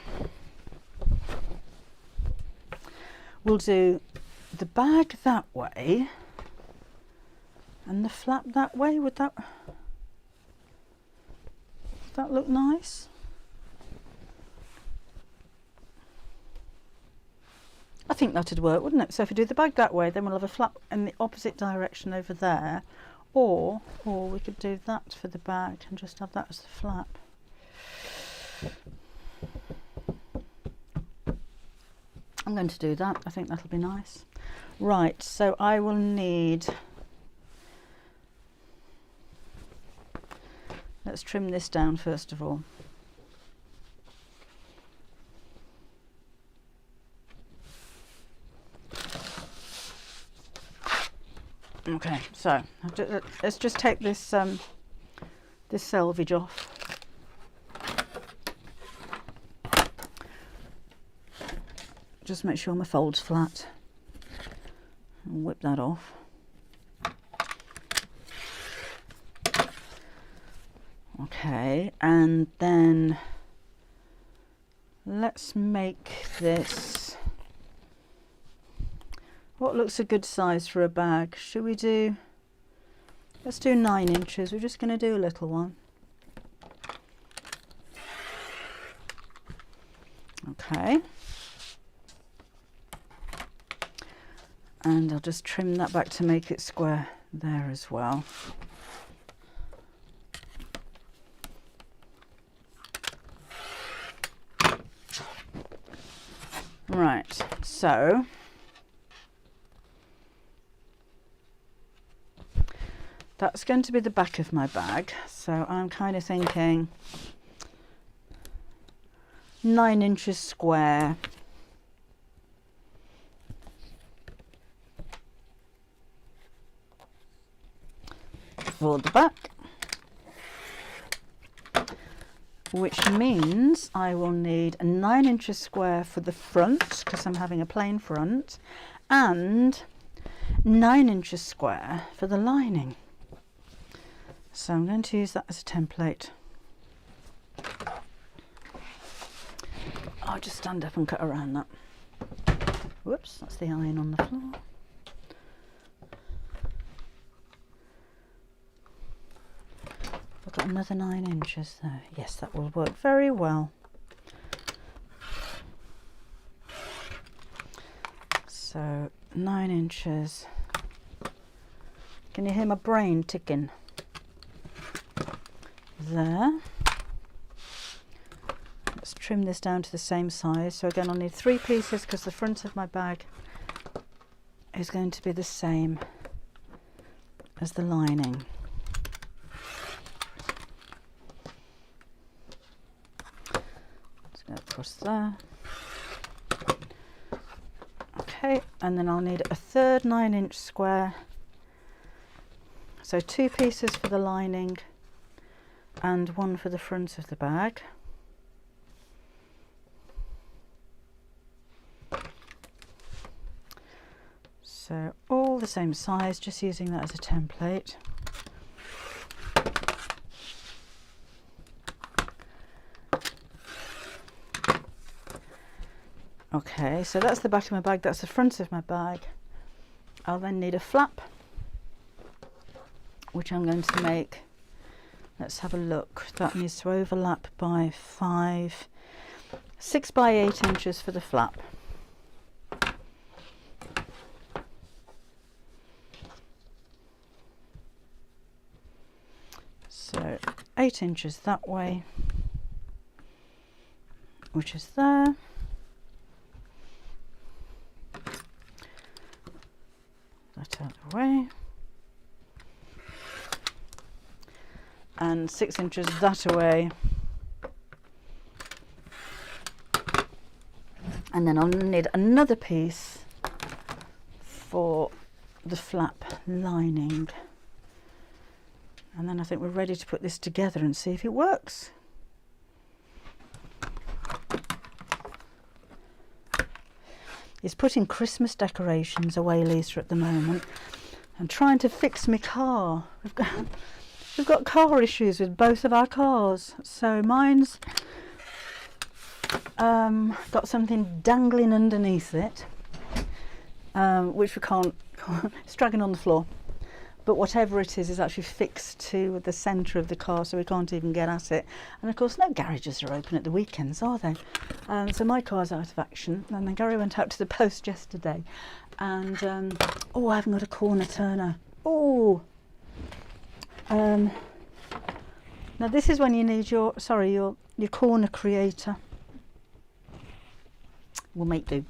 We'll do the bag that way and the flap that way. Would that look nice? I think that'd work, wouldn't it? So if we do the bag that way, then we'll have a flap in the opposite direction over there, or we could do that for the bag and just have that as the flap. I'm going to do that. I think that'll be nice. Right, so I will need, let's trim this down first of all. Okay, so let's just take this this selvage off. Just make sure my fold's flat. And whip that off. Okay, and then let's make this. What looks a good size for a bag? Should we do, let's do 9 inches. We're just going to do a little one. Okay. And I'll just trim that back to make it square there as well. Right, so that's going to be the back of my bag. So I'm kind of thinking 9 inches square. For the back. which means I will need a 9 inches square for the front, because I'm having a plain front, and 9 inches square for the lining. So I'm going to use that as a template. I'll just stand up and cut around that. Whoops, that's the iron on the floor. I've got another 9 inches there. Yes, that will work very well. So 9 inches. Can you hear my brain ticking? There. Let's trim this down to the same size. So again, I'll need 3 pieces because the front of my bag is going to be the same as the lining. Let's go across there. Okay, and then I'll need a third 9-inch square. So 2 pieces for the lining and 1 for the front of the bag. So all the same size, just using that as a template. Okay, so that's the back of my bag, that's the front of my bag. I'll then need a flap, which I'm going to make, let's have a look, that needs to overlap by 6 by 8 inches for the flap. So 8 inches that way, which is there. That out of the way. And 6 inches that away. And then I'll need another piece for the flap lining. And then I think we're ready to put this together and see if it works. He's putting Christmas decorations away, Lisa, at the moment, and trying to fix my car. We've got car issues with both of our cars. So mine's got something dangling underneath it, which we can't, it's dragging on the floor. But whatever it is actually fixed to the centre of the car, so we can't even get at it. And of course, no garages are open at the weekends, are they? So my car's out of action. And then Gary went out to the post yesterday, and oh, I haven't got a corner turner. Oh, now this is when you need your corner creator. We'll make do.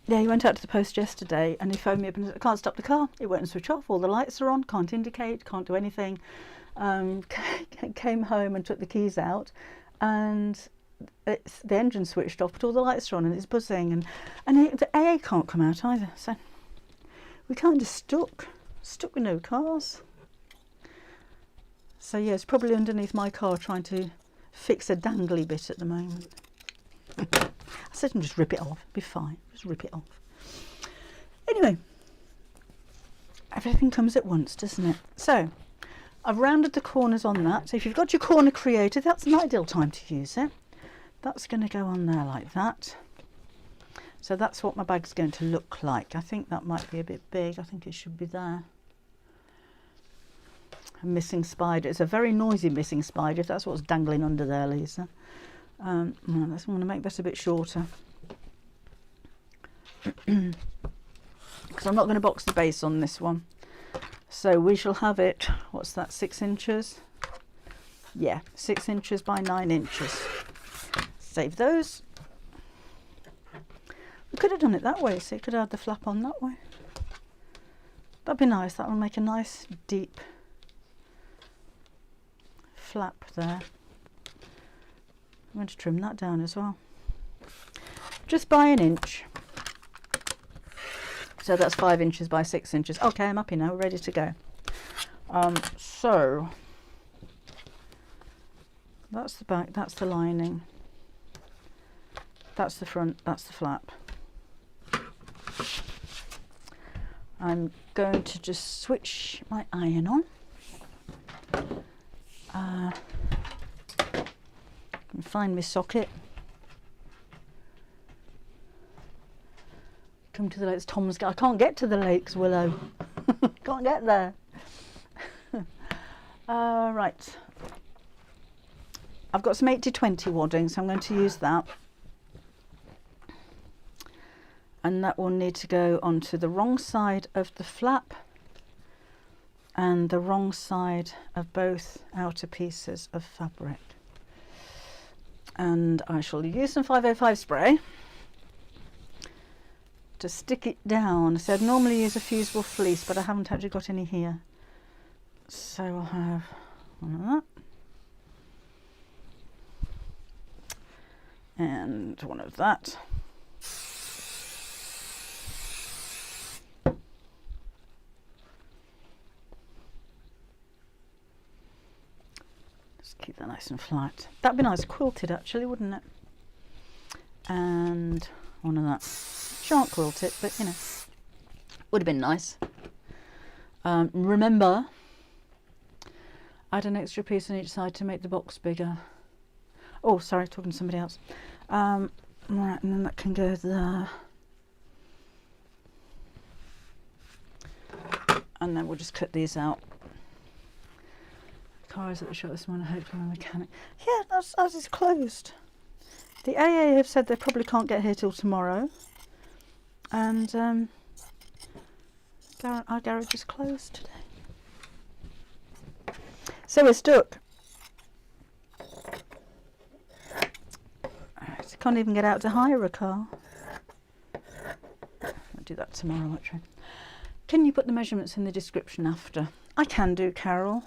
Yeah, he went out to the post yesterday and he phoned me up and said, I can't stop the car, it won't switch off, all the lights are on, can't indicate, can't do anything. Came home and took the keys out, and the engine switched off, but all the lights are on and it's buzzing, and the AA can't come out either. So we're kind of stuck with no cars. So yeah, it's probably underneath my car trying to fix a dangly bit at the moment. I said, just rip it off, it'll be fine, just rip it off. Anyway, everything comes at once, doesn't it? So I've rounded the corners on that. So if you've got your corner creator, that's an ideal time to use it. That's going to go on there like that. So that's what my bag's going to look like. I think that might be a bit big. I think it should be there. A missing spider. It's a very noisy missing spider, if that's what's dangling under there, Lisa. I'm going to make that a bit shorter because I'm not going to box the base on this one. So we shall have it, what's that, 6 inches? Yeah, 6 inches by 9 inches. Save those. We could have done it that way, so you could have the flap on that way. That'd be nice. That will make a nice deep flap there. I'm going to trim that down as well, just by 1 inch. So that's 5 inches by 6 inches. Okay, I'm happy now, ready to go. So That's the back, that's the lining, that's the front, that's the flap. I'm going to just switch my iron on. Can find my socket. Come to the lakes, Tom's. I can't get to the lakes, Willow. Can't get there. Right. I've got some 80/20 wadding, so I'm going to use that. And that will need to go onto the wrong side of the flap and the wrong side of both outer pieces of fabric. And I shall use some 505 spray to stick it down. So I'd normally use a fusible fleece, but I haven't actually got any here. So I'll have one of that. And one of that. Just keep that nice and flat. That'd be nice quilted actually, wouldn't it? And one of that. Shan't quilt it, but you know, would have been nice. Remember, add an extra piece on each side to make the box bigger. Oh, sorry, talking to somebody else. Right, and then that can go there. And then we'll just cut these out. The car is at the shop this morning, hopefully my mechanic. Yeah, that's as is closed. The AA have said they probably can't get here till tomorrow. And our garage is closed today. So we're stuck. I can't even get out to hire a car. I'll do that tomorrow actually. Can you put the measurements in the description after? I can do, Carol.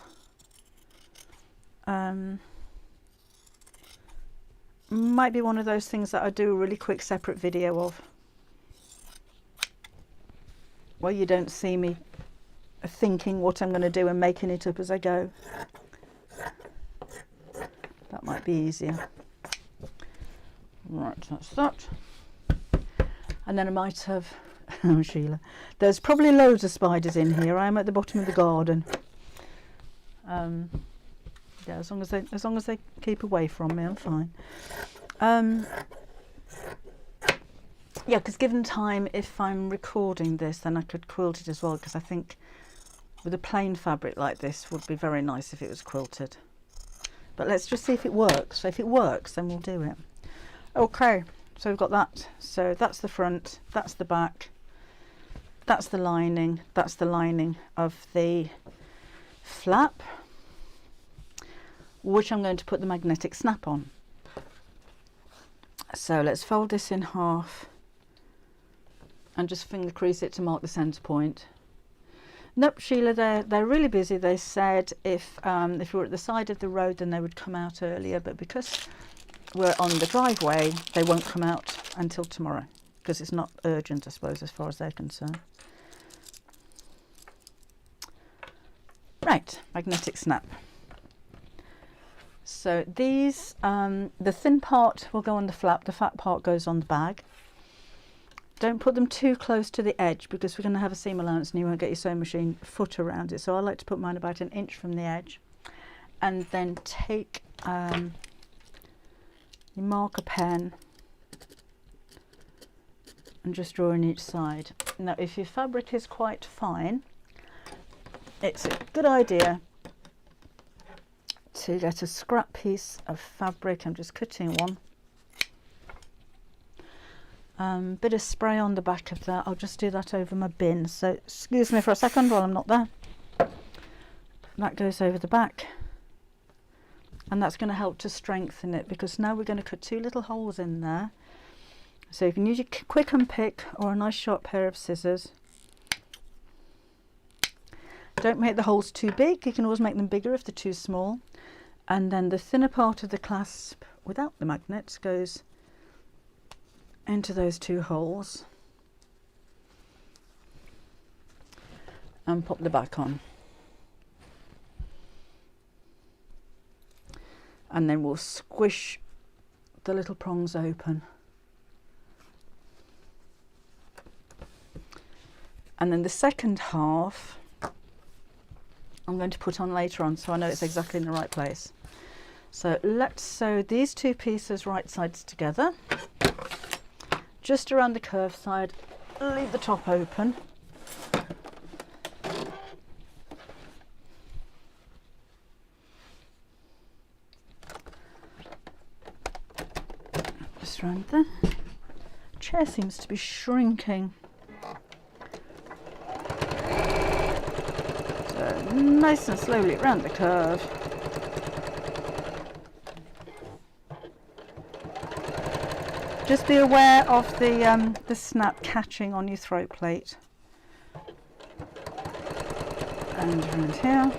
Might be one of those things that I do a really quick separate video of. Well, you don't see me thinking what I'm going to do and making it up as I go. That might be easier. Right, that's that. And then I might have, oh Sheila, there's probably loads of spiders in here. I am at the bottom of the garden. Yeah, as long as they keep away from me, I'm fine. Yeah, because given time, if I'm recording this, then I could quilt it as well, because I think with a plain fabric like this would be very nice if it was quilted. But let's just see if it works. So if it works, then we'll do it. Okay, so we've got that. So that's the front, that's the back, that's the lining of the flap, which I'm going to put the magnetic snap on. So let's fold this in half and just finger crease it to mark the centre point. Nope, Sheila, they're really busy. They said if we were at the side of the road, then they would come out earlier, but because we're on the driveway, they won't come out until tomorrow, because it's not urgent, I suppose, as far as they're concerned. Right, magnetic snap. So these, the thin part will go on the flap, the fat part goes on the bag. Don't put them too close to the edge, because we're going to have a seam allowance and you won't get your sewing machine foot around it. So I like to put mine about 1 inch from the edge, and then take your marker pen and just draw on each side. Now if your fabric is quite fine, it's a good idea to get a scrap piece of fabric. I'm just cutting one. Bit of spray on the back of that. I'll just do that over my bin, so excuse me for a second while I'm not there. That goes over the back, and that's going to help to strengthen it, because now we're going to cut 2 little holes in there. So you can use your quick and pick or a nice sharp pair of scissors. Don't make the holes too big. You can always make them bigger if they're too small. And then the thinner part of the clasp without the magnets goes into those 2 holes and pop the back on. and then we'll squish the little prongs open. And then the second half I'm going to put on later on, so I know it's exactly in the right place. So let's sew these two pieces right sides together, just around the curved side, leave the top open. Just around there. Chair seems to be shrinking. So nice and slowly around the curve. Just be aware of the snap catching on your throat plate. And around here.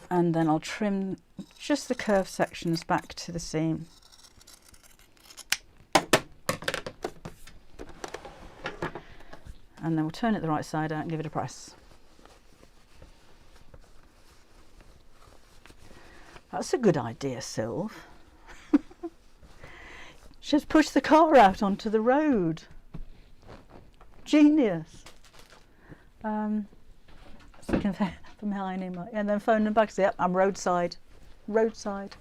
And then I'll trim just the curved sections back to the seam. And then we'll turn it the right side out and give it a press. That's a good idea, Sylv. Just push the car out onto the road. Genius. Looking for behind him, and then phone them back. Say, yep, I'm roadside. Roadside.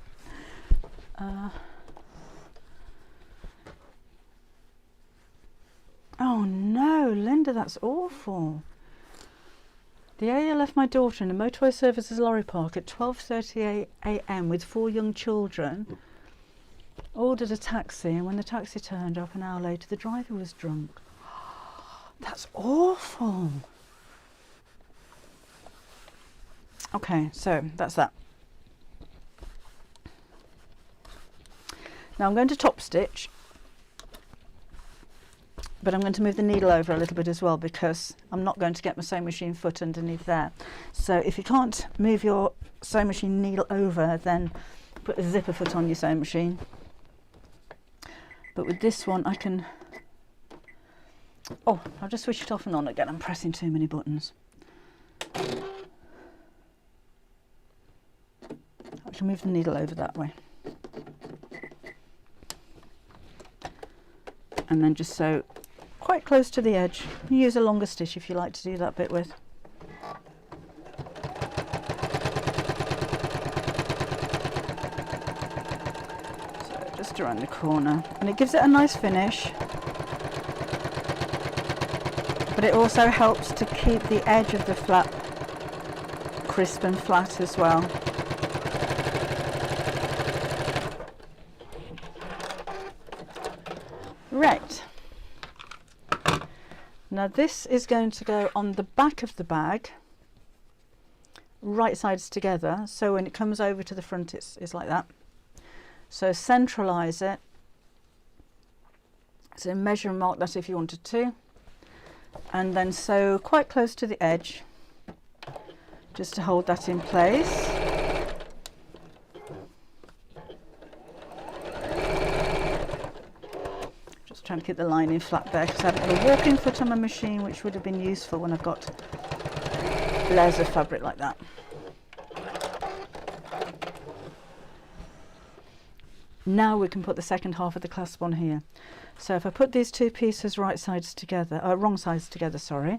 Oh no, Linda, that's awful. The area left my daughter in a motorway services lorry park at 12:30 a.m. with 4 young children. Ordered a taxi, and when the taxi turned up an hour later, the driver was drunk. That's awful. Okay, so that's that. Now I'm going to top stitch, but I'm going to move the needle over a little bit as well, because I'm not going to get my sewing machine foot underneath there. So if you can't move your sewing machine needle over, then put a zipper foot on your sewing machine. But with this one I can, oh, I'll just switch it off and on again. I'm pressing too many buttons. I can move the needle over that way. And then just sew quite close to the edge. Use a longer stitch if you like to do that bit with. So just around the corner, and it gives it a nice finish, but it also helps to keep the edge of the flap crisp and flat as well. Right, now this is going to go on the back of the bag, right sides together, so when it comes over to the front it's like that. So centralise it, so measure and mark that if you wanted to, and then sew quite close to the edge just to hold that in place. Trying to keep the lining flat there, because I haven't got a walking foot on my machine, which would have been useful when I've got layers of fabric like that. Now we can put the second half of the clasp on here. So if I put these two pieces right sides together, wrong sides together, sorry,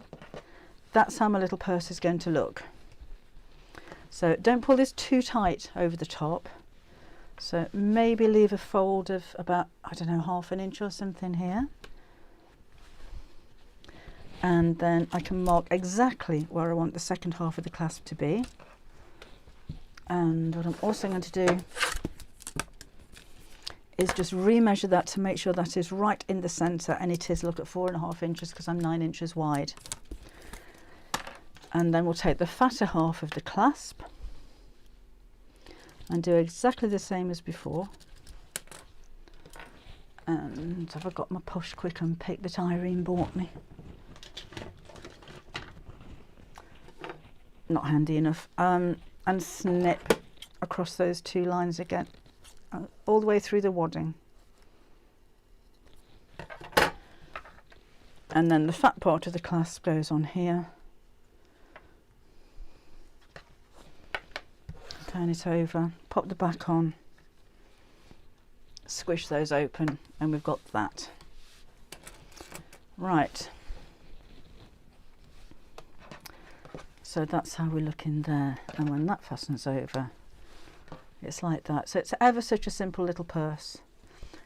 that's how my little purse is going to look. So don't pull this too tight over the top. So maybe leave a fold of about, I don't know, 1/2 inch or something here. And then I can mark exactly where I want the second half of the clasp to be. And what I'm also going to do is just remeasure that to make sure that is right in the centre, and it is, look, at 4.5 inches, because I'm 9 inches wide. And then we'll take the fatter half of the clasp and do exactly the same as before. And have I got my push quick and pick that Irene bought me? Not handy enough. And snip across those two lines again, all the way through the wadding. And then the fat part of the clasp goes on here. Turn it over, pop the back on, squish those open, and we've got that. Right. So that's how we look in there. And when that fastens over, it's like that. So it's ever such a simple little purse.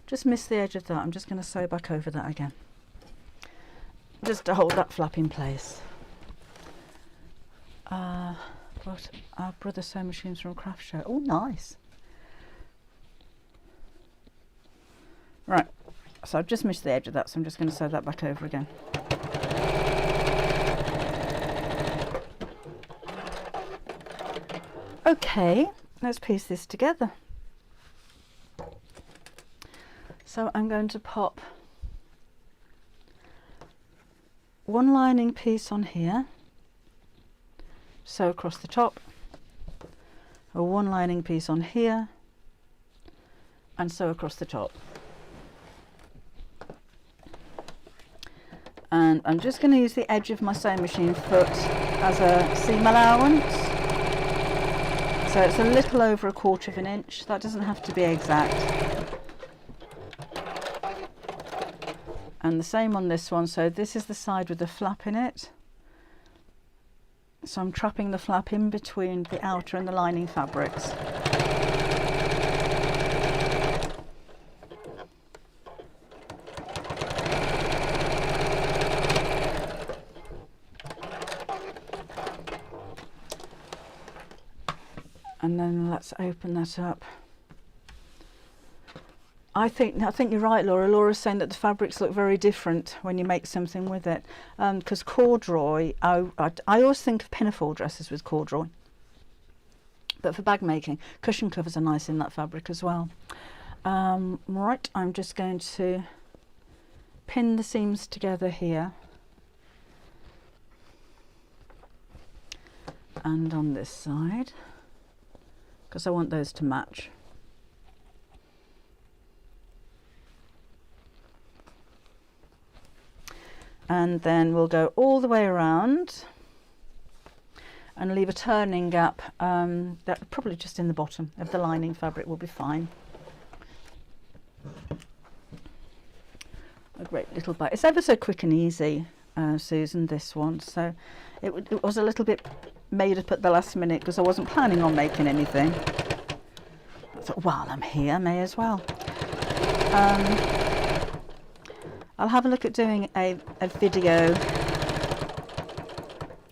Just missed the edge of that. I'm just going to sew back over that again, just to hold that flap in place. What? Our brother sewing machines from a craft show. Oh, nice. Right, so I've just missed the edge of that, so I'm just going to sew that back over again. Okay, let's piece this together. So I'm going to pop one lining piece on here, sew across the top, a one lining piece on here, and sew across the top. And I'm just going to use the edge of my sewing machine foot as a seam allowance. So it's a little over 1/4 of an inch. That doesn't have to be exact. And the same on this one. So this is the side with the flap in it. So I'm trapping the flap in between the outer and the lining fabrics. And then let's open that up. I think you're right, Laura. Laura's saying that the fabrics look very different when you make something with it. Because corduroy, I always think of pinafore dresses with corduroy. But for bag making, cushion covers are nice in that fabric as well. Right, I'm just going to pin the seams together here. And on this side, because I want those to match. And then we'll go all the way around and leave a turning gap, that probably just in the bottom of the lining fabric will be fine. A great little bite. It's ever so quick and easy, Susan, this one. So it was a little bit made up at the last minute because I wasn't planning on making anything. I thought, while I'm here, may as well. I'll have a look at doing a video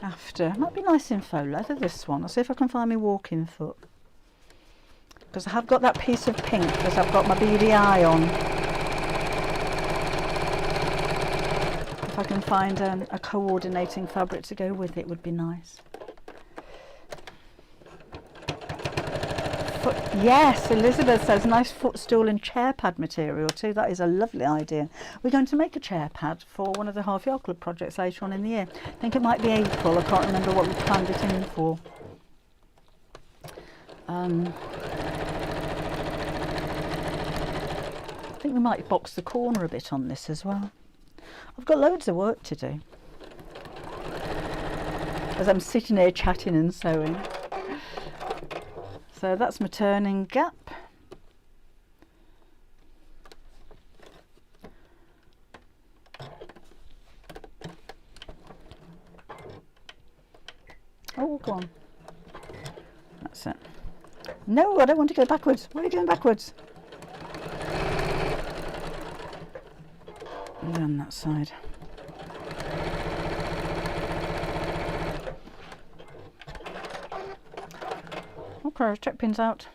after. It might be nice in faux leather, this one. I'll see if I can find my walking foot. Because I have got that piece of pink because I've got my beady eye on. If I can find a coordinating fabric to go with it would be nice. Yes, Elizabeth says nice footstool and chair pad material too. That is a lovely idea. We're going to make a chair pad for one of the Half Yard Club projects later on in the year. I think it might be April. I can't remember what we planned it in for. I think we might box the corner a bit on this as well. I've got loads of work to do as I'm sitting here chatting and sewing. So that's my turning gap. Oh, go on. That's it. No, I don't want to go backwards. Why are you going backwards? And down that side. Okay, check pins out.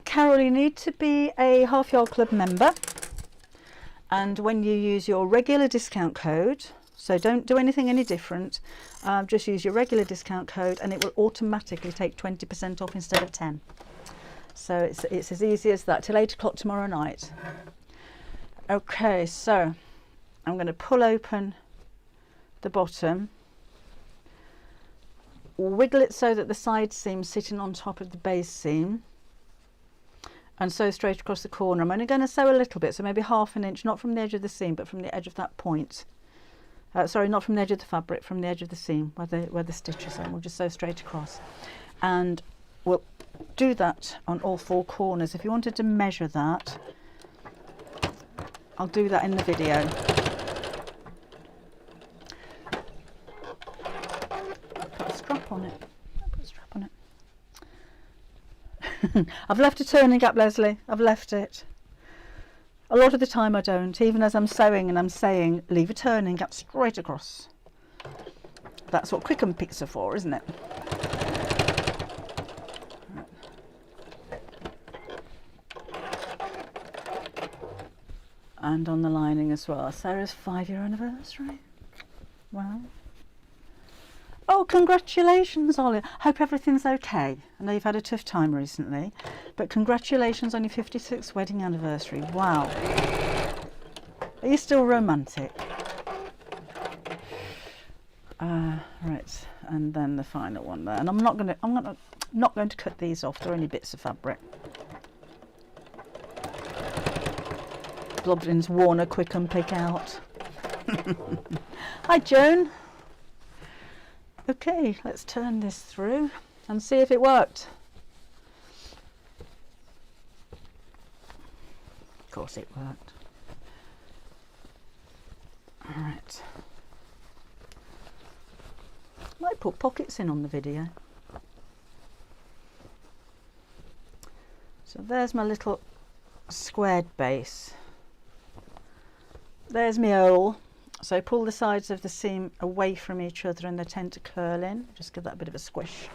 Carol, you need to be a Half Yard Club member, and when you use your regular discount code, so don't do anything any different, just use your regular discount code and it will automatically take 20% off instead of 10. So it's as easy as that, till 8 o'clock tomorrow night. Okay, so I'm going to pull open the bottom, wiggle it so that the side seam's sitting on top of the base seam, and sew straight across the corner. I'm only going to sew a little bit, so maybe 1/2 inch, not from the edge of the seam, but from the edge of that point. Sorry, not from the edge of the fabric, from the edge of the seam where the stitch is, and we'll just sew straight across. And we'll do that on all 4 corners. If you wanted to measure that, I'll do that in the video. Put a strap on it. Put a strap on it. I've left a turning gap, Leslie. I've left it. A lot of the time I don't, even as I'm sewing and I'm saying leave a turning gap straight across. That's what quick and picks are for, isn't it? And on the lining as well. Sarah's 5-year anniversary. Wow. Oh, congratulations, Ollie. Hope everything's okay. I know you've had a tough time recently, but congratulations on your 56th wedding anniversary. Wow. Are you still romantic? Right, and then the final one there. And I'm not going to cut these off. They're only bits of fabric. Bloblin's worn a quick and pick out. Hi, Joan. Okay, let's turn this through and see if it worked. Of course it worked. All right. Might put pockets in on the video. So there's my little squared base. There's my hole. So pull the sides of the seam away from each other and they tend to curl in. Just give that a bit of a squish.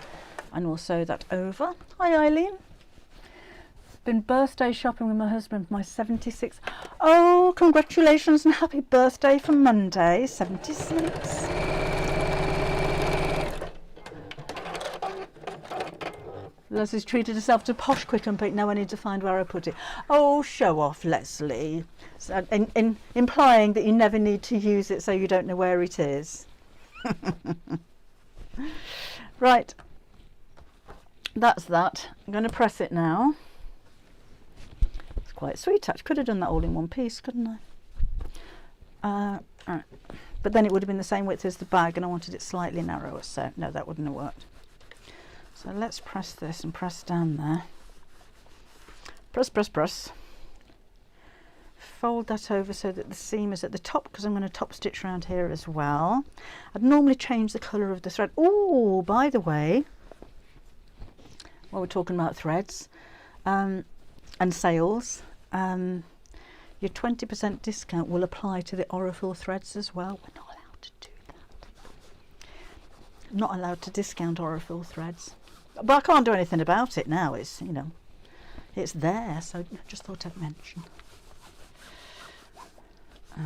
And we'll sew that over. Hi Eileen. Been birthday shopping with my husband for my 76th. Oh, congratulations and happy birthday for Monday, 76. Leslie's treated herself to posh quick and pick. Now I need to find where I put it. Oh, show off, Leslie. So, implying that you never need to use it so you don't know where it is. Right. That's that. I'm going to press it now. It's quite sweet actually. Could have done that all in one piece, couldn't I? Right. But then it would have been the same width as the bag and I wanted it slightly narrower, so no, that wouldn't have worked. So let's press this and press down there. Press, press, press. Fold that over so that the seam is at the top because I'm going to top stitch around here as well. I'd normally change the colour of the thread. Oh, by the way, while we're talking about threads and sales, your 20% discount will apply to the Aurifil threads as well. We're not allowed to do that. Not allowed to discount Aurifil threads. But I can't do anything about it now. It's, you know, it's there, so just thought I'd mention.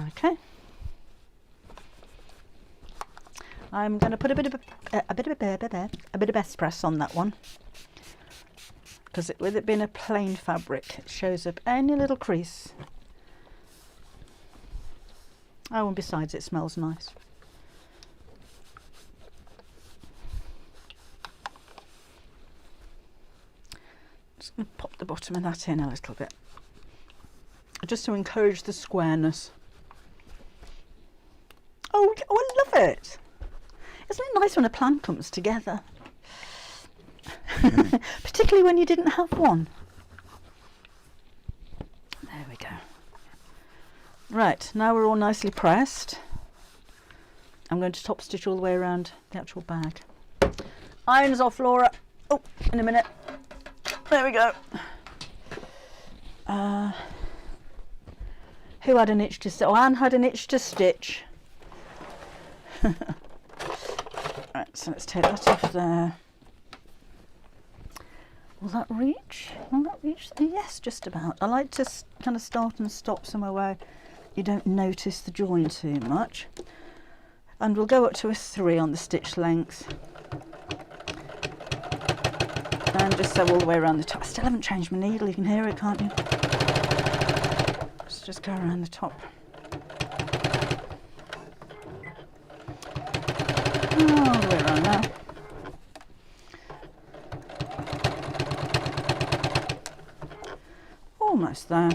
Okay. I'm going to put a bit of best press on that one because with it being a plain fabric, it shows up any little crease. Oh, and besides, it smells nice. Just going to pop the bottom of that in a little bit, just to encourage the squareness. Oh, I love it. Isn't it nice when a plan comes together? Particularly when you didn't have one. There we go. Right, now we're all nicely pressed. I'm going to top stitch all the way around the actual bag. Irons off, Laura. Oh, in a minute. There we go. Who had an itch to stitch? Oh, Anne had an itch to stitch. Right, so let's take that off there. Will that reach? Will that reach? Yes, just about. I like to kind of start and stop somewhere where you don't notice the join too much. And we'll go up to a 3 on the stitch length. And just sew all the way around the top. I still haven't changed my needle. You can hear it, can't you? Let's just go around the top. All the way around now. almost there.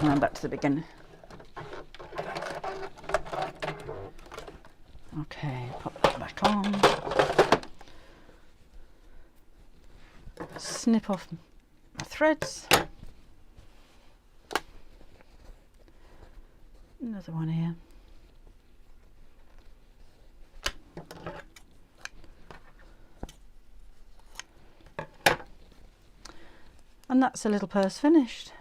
And back to the beginning. Okay, pop that back on. Snip off my threads. Another one here. And that's a little purse finished.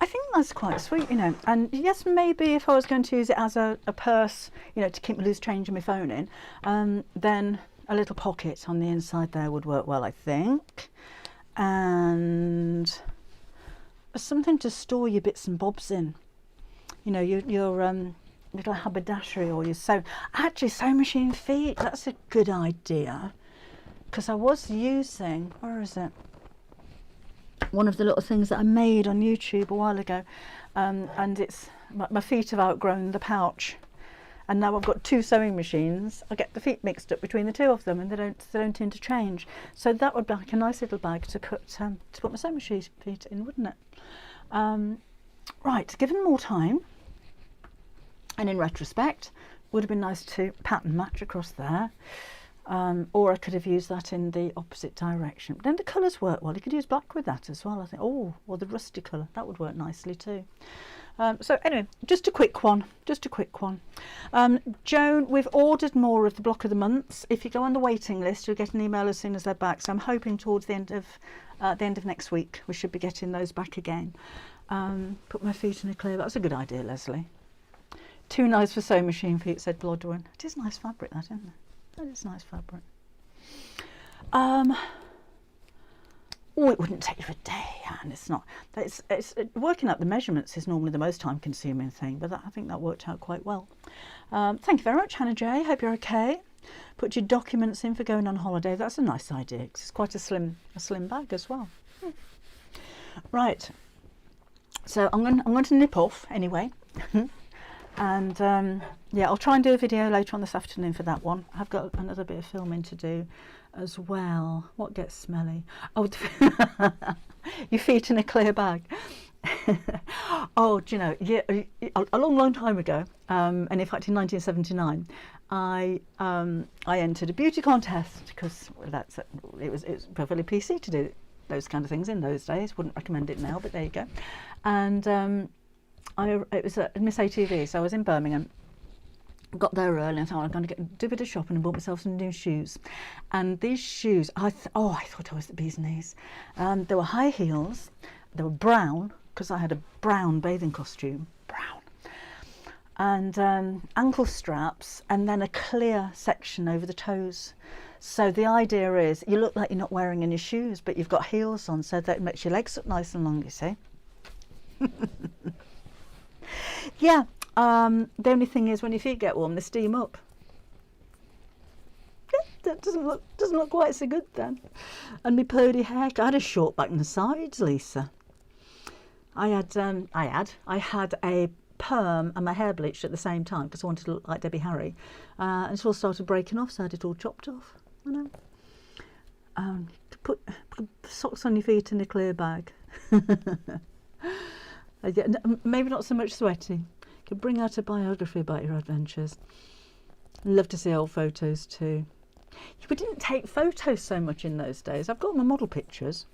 I think that's quite sweet, you know. And yes, maybe if I was going to use it as a purse, you know, to keep my loose change and my phone in, then a little pocket on the inside there would work well, I think. And something to store your bits and bobs in. You know, your little haberdashery or your sewing machine feet. That's a good idea. Because I was using, where is it? One of the little things that I made on YouTube a while ago, and it's my feet have outgrown the pouch, and now I've got 2 sewing machines. I get the feet mixed up between the 2 of them, and they don't interchange. So that would be like a nice little bag to put my sewing machine feet in, wouldn't it? Right, given more time, and in retrospect, would have been nice to pattern match across there. Or I could have used that in the opposite direction. But then the colours work well. You could use black with that as well, I think. Oh, or the rusty colour. That would work nicely too. So anyway, just a quick one. Joan, we've ordered more of the block of the months. If you go on the waiting list, you'll get an email as soon as they're back. So I'm hoping towards the end of next week, we should be getting those back again. Put my feet in a clear. That's a good idea, Leslie. Too nice for sewing machine feet, said Blodwin. It is nice fabric, that, isn't it? That is nice fabric. Oh, it wouldn't take you a day, and it's not. Working out the measurements is normally the most time-consuming thing, but I think that worked out quite well. Thank you very much, Hannah J. Hope you're okay. Put your documents in for going on holiday. That's a nice idea because it's quite a slim bag as well. Right. So I'm going to nip off anyway. And yeah, I'll try and do a video later on this afternoon for that one. I've got another bit of filming to do as well. What gets smelly? Oh, your feet in a clear bag. Oh, do you know, yeah, a long time ago, and in fact in 1979, I entered a beauty contest because it was perfectly PC to do those kind of things in those days. Wouldn't recommend it now, but there you go. And it was at Miss ATV, so I was in Birmingham. Got there early and thought I'm going to do a bit of shopping and bought myself some new shoes. And these shoes, I thought I was the bee's knees. They were high heels. They were brown because I had a brown bathing costume, and ankle straps, and then a clear section over the toes. So the idea is you look like you're not wearing any shoes, but you've got heels on, so that makes your legs look nice and long. You see. Yeah, the only thing is when your feet get warm, they steam up. Yeah, that doesn't look quite so good then. And my purdy hair, I had a short back and the sides, Lisa. I had a perm and my hair bleached at the same time because I wanted to look like Debbie Harry, and it all started breaking off, so I had it all chopped off. You know, to put socks on your feet in a clear bag. Maybe not so much sweating. Could bring out a biography about your adventures. Love to see old photos too. We didn't take photos so much in those days. I've got my model pictures.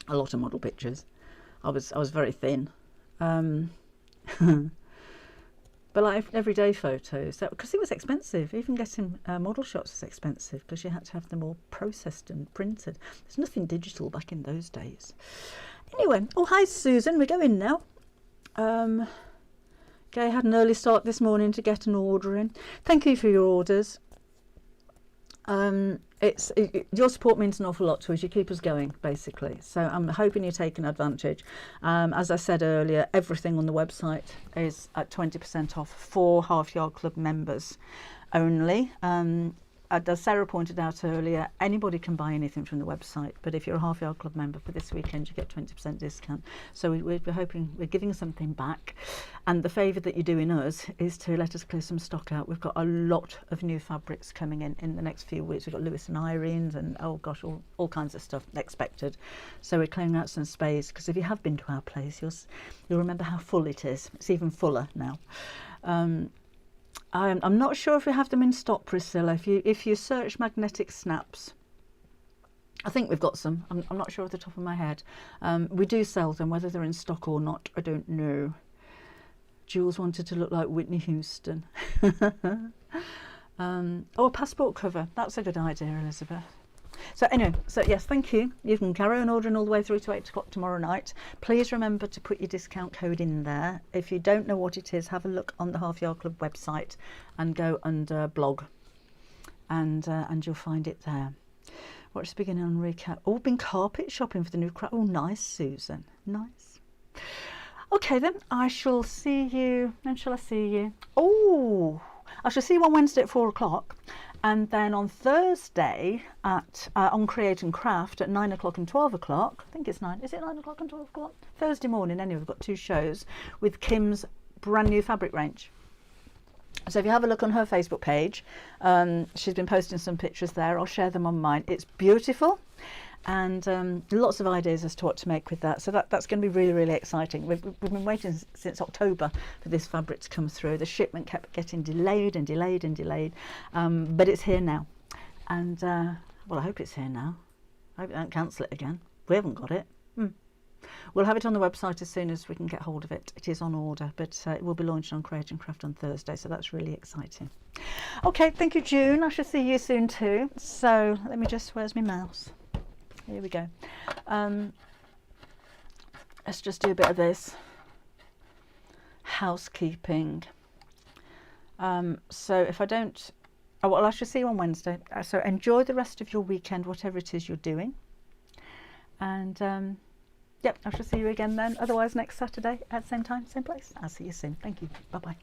A lot of model pictures. I was very thin. But like everyday photos, because it was expensive. Even getting model shots was expensive because you had to have them all processed and printed. There's nothing digital back in those days. Anyway, oh hi Susan, we're going now. Okay, had an early start this morning to get an order in. Thank you for your orders. Your support means an awful lot to us. You keep us going, basically. So I'm hoping you're taking advantage. As I said earlier, everything on the website is at 20% off for Half Yard Club members only. as Sarah pointed out earlier, anybody can buy anything from the website, but if you're a Half Yard Club member for this weekend, you get 20% discount. So we're hoping, we're giving something back, and the favour that you're doing us is to let us clear some stock out. We've got a lot of new fabrics coming in the next few weeks. We've got Lewis and Irene's and, oh gosh, all kinds of stuff expected. So we're clearing out some space, because if you have been to our place, you'll remember how full it is. It's even fuller now. I'm not sure if we have them in stock, Priscilla. If you search magnetic snaps, I think we've got some. I'm not sure off the top of my head. We do sell them. Whether they're in stock or not, I don't know. Jules wanted to look like Whitney Houston. Oh, a passport cover. That's a good idea, Elizabeth. So anyway, so yes, thank you. You can carry on ordering all the way through to 8 o'clock tomorrow night. Please remember to put your discount code in there. If you don't know what it is, have a look on the Half Yard Club website and go under blog, and you'll find it there. What's beginning on recap? Oh, been carpet shopping for the new crowd. Oh, nice, Susan. Nice. Okay then, I shall see you. When shall I see you? Oh, I shall see you on Wednesday at 4 o'clock. And then on Thursday at on Create and Craft at 9 o'clock and 12 o'clock. I think it's 9. Is it 9 o'clock and 12 o'clock? Thursday morning. Anyway, we've got 2 shows with Kim's brand new fabric range. So if you have a look on her Facebook page, she's been posting some pictures there. I'll share them on mine. It's beautiful, and lots of ideas as to what to make with that. So that's going to be really, really exciting. We've been waiting since October for this fabric to come through. The shipment kept getting delayed and delayed and delayed, but it's here now. And well, I hope it's here now. I hope they don't cancel it again. We haven't got it. We'll have it on the website as soon as we can get hold of it. It is on order, but it will be launched on Create and Craft on Thursday, so that's really exciting. Okay, thank you, June. I shall see you soon too. So let me just, where's my mouse? Here we go. Let's just do a bit of this housekeeping. So if I don't, oh, well, I shall see you on Wednesday. So enjoy the rest of your weekend, whatever it is you're doing. And yep, I shall see you again then. Otherwise, next Saturday at the same time, same place. I'll see you soon. Thank you. Bye-bye.